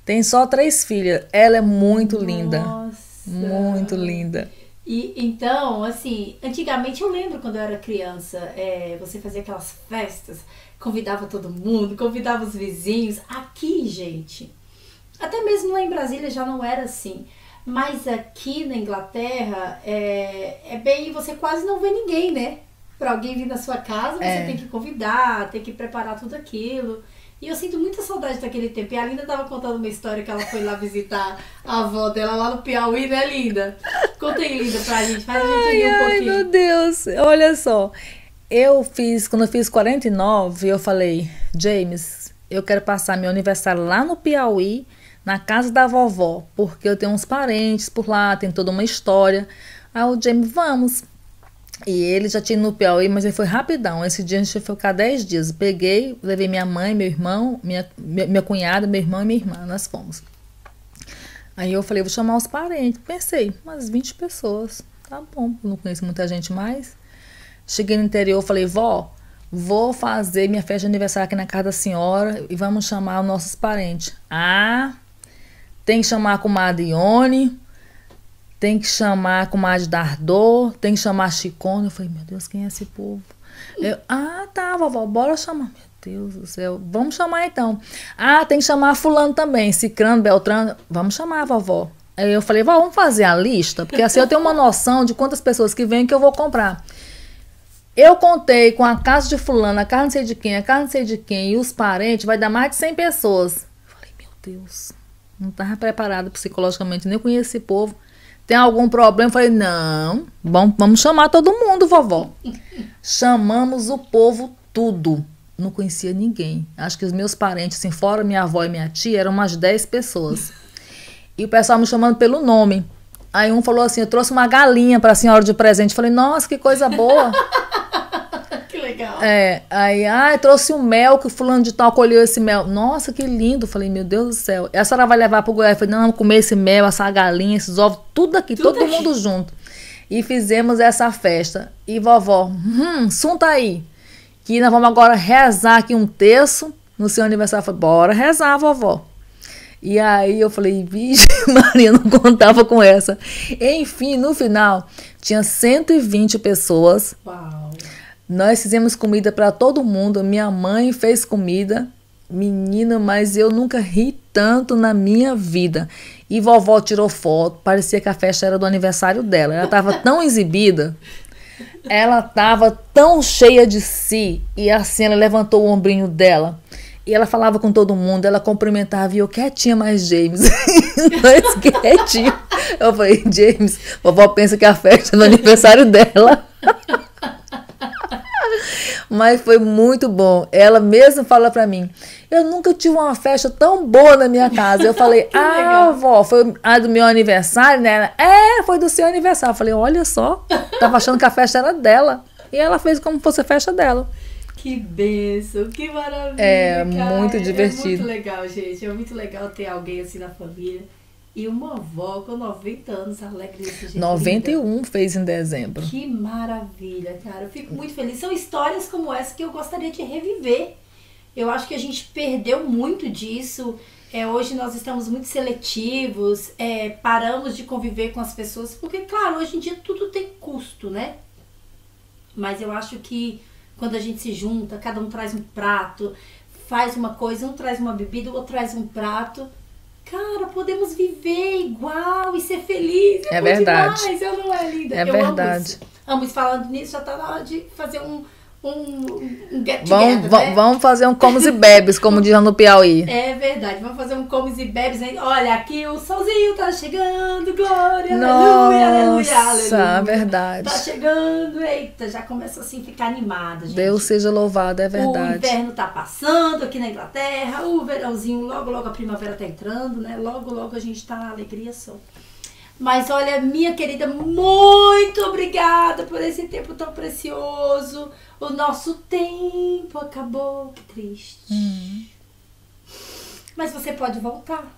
Tem só 3 filhas. Ela é muito linda. Nossa! Muito linda. E então, assim, antigamente eu lembro quando eu era criança, você fazia aquelas festas, convidava todo mundo, convidava os vizinhos. Aqui, gente, até mesmo lá em Brasília já não era assim. Mas aqui na Inglaterra, você quase não vê ninguém, né? Pra alguém vir na sua casa, você tem que convidar, tem que preparar tudo aquilo. E eu sinto muita saudade daquele tempo. E a Linda tava contando uma história que ela foi lá visitar a avó dela lá no Piauí, né, Linda? Conta aí, Linda, pra gente. Faz a gente rir um pouquinho. Ai, meu Deus. Olha só. Quando eu fiz 49, eu falei, James, eu quero passar meu aniversário lá no Piauí, na casa da vovó, porque eu tenho uns parentes por lá, tem toda uma história. Aí o James, vamos. E ele já tinha ido no Piauí, mas ele foi rapidão. Esse dia a gente foi ficar 10 dias. Peguei, levei minha mãe, meu irmão, minha cunhada, meu irmão e minha irmã. Nós fomos. Aí eu falei, vou chamar os parentes. Pensei, umas 20 pessoas. Tá bom, eu não conheço muita gente mais. Cheguei no interior, falei, vó, vou fazer minha festa de aniversário aqui na casa da senhora e vamos chamar os nossos parentes. Ah, tem que chamar a comadre Ione, tem que chamar a comadre Dardô, tem que chamar a Chicona. Eu falei, meu Deus, quem é esse povo? Tá, vovó, bora chamar. Meu Deus do céu, vamos chamar então. Ah, tem que chamar fulano também, Cicrano, Beltrano, vamos chamar, vovó. Aí eu falei, vó, vamos fazer a lista, porque assim eu tenho uma noção de quantas pessoas que vêm que eu vou comprar. Eu contei com a casa de fulano, a casa não sei de quem, a casa não sei de quem, e os parentes, vai dar mais de 100 pessoas. Eu falei, meu Deus, não estava preparada psicologicamente, nem conhecia esse povo. Tem algum problema? Eu falei, não, vamos chamar todo mundo, vovó. Chamamos o povo tudo. Não conhecia ninguém. Acho que os meus parentes, assim, fora minha avó e minha tia, eram umas 10 pessoas. E o pessoal me chamando pelo nome. Aí um falou assim, eu trouxe uma galinha para a senhora de presente. Eu falei, nossa, que coisa boa. Que legal. Aí, trouxe um mel, que o fulano de tal colheu esse mel. Nossa, que lindo. Eu falei, meu Deus do céu. E a senhora vai levar pro Goiás? Eu falei, não, vamos comer esse mel, essa galinha, esses ovos, tudo aqui, todo mundo junto. E fizemos essa festa. E vovó, sunta aí. Que nós vamos agora rezar aqui um terço no seu aniversário. Eu falei, bora rezar, vovó. E aí eu falei, vixe, Maria, não contava com essa. Enfim, no final, tinha 120 pessoas. Uau. Nós fizemos comida para todo mundo. Minha mãe fez comida. Menina, mas eu nunca ri tanto na minha vida. E vovó tirou foto. Parecia que a festa era do aniversário dela. Ela estava tão exibida. Ela estava tão cheia de si. E assim, ela levantou o ombrinho dela. E ela falava com todo mundo, ela cumprimentava, e eu quietinha, mais James. Nós quietinho. Eu falei, James, vovó pensa que a festa é no aniversário dela. Mas foi muito bom. Ela mesma fala pra mim, eu nunca tive uma festa tão boa na minha casa. Eu falei, vó, foi a do meu aniversário, né? Ela, foi do seu aniversário. Eu falei, olha só, tava achando que a festa era dela. E ela fez como se fosse a festa dela. Que bênção, que maravilha, É, cara. muito divertido. É muito legal, gente. É muito legal ter alguém assim na família. E uma avó com 90 anos alegre desse jeito. 91 fez em dezembro. Que maravilha, cara. Eu fico muito feliz. São histórias como essa que eu gostaria de reviver. Eu acho que a gente perdeu muito disso. Hoje nós estamos muito seletivos. Paramos de conviver com as pessoas. Porque, claro, hoje em dia tudo tem custo, né? Mas eu acho que quando a gente se junta, cada um traz um prato, faz uma coisa, um traz uma bebida, o outro traz um prato. Cara, podemos viver igual e ser feliz. É verdade. Demais, eu não é, Linda? É eu verdade. Amo isso. Falando nisso, já tá na hora de fazer um get together, né? Vamos fazer um comes e bebes, como diz no Piauí. É verdade, vamos fazer um comes e bebes. Hein? Olha, aqui o solzinho tá chegando, glória, aleluia, aleluia, aleluia. Nossa, verdade. Tá chegando, eita, já começa assim a ficar animada, gente. Deus seja louvado, é verdade. O inverno tá passando aqui na Inglaterra, o verãozinho, logo, logo a primavera tá entrando, né? Logo, logo a gente tá na alegria só. Mas olha, minha querida, muito obrigada por esse tempo tão precioso. O nosso tempo acabou, que triste. Mas você pode voltar.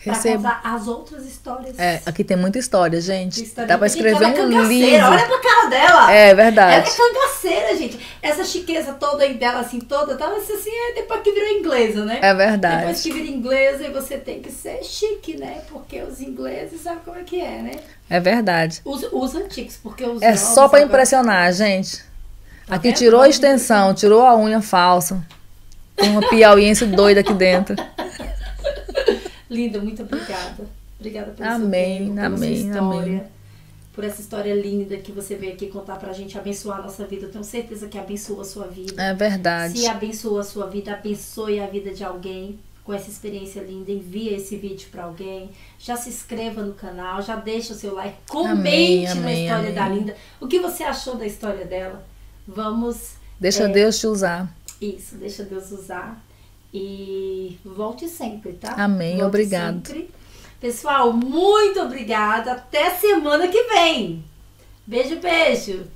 Pra contar as outras histórias. Aqui tem muita história, gente. História Dá pra escrever um livro. Olha pra cara dela. É verdade. Ela é cangaceira, gente. Essa chiqueza toda aí dela, assim, toda, tava assim, depois que virou inglesa, né? É verdade. Depois que vira inglesa, você tem que ser chique, né? Porque os ingleses sabem como é que é, né? É verdade. Os antigos, porque os É novos só pra agora... impressionar, gente. Tá aqui vendo? tirou a extensão, tirou a unha falsa. Tem uma piauiense doida aqui dentro. Linda, muito obrigada. Obrigada pelo Amém, seu tempo, pela amém, sua história. amém. Por essa história linda que você veio aqui contar pra gente, abençoar a nossa vida. Eu tenho certeza que abençoa a sua vida. É verdade. Se abençoa a sua vida, abençoe a vida de alguém com essa experiência linda. Envia esse vídeo pra alguém. Já se inscreva no canal, já deixa o seu like. Comente na história da Linda. O que você achou da história dela? Vamos... Deixa Deus te usar. Isso, deixa Deus usar. E volte sempre, tá? Amém, volte obrigado. Sempre. Pessoal, muito obrigada. Até semana que vem. Beijo, beijo.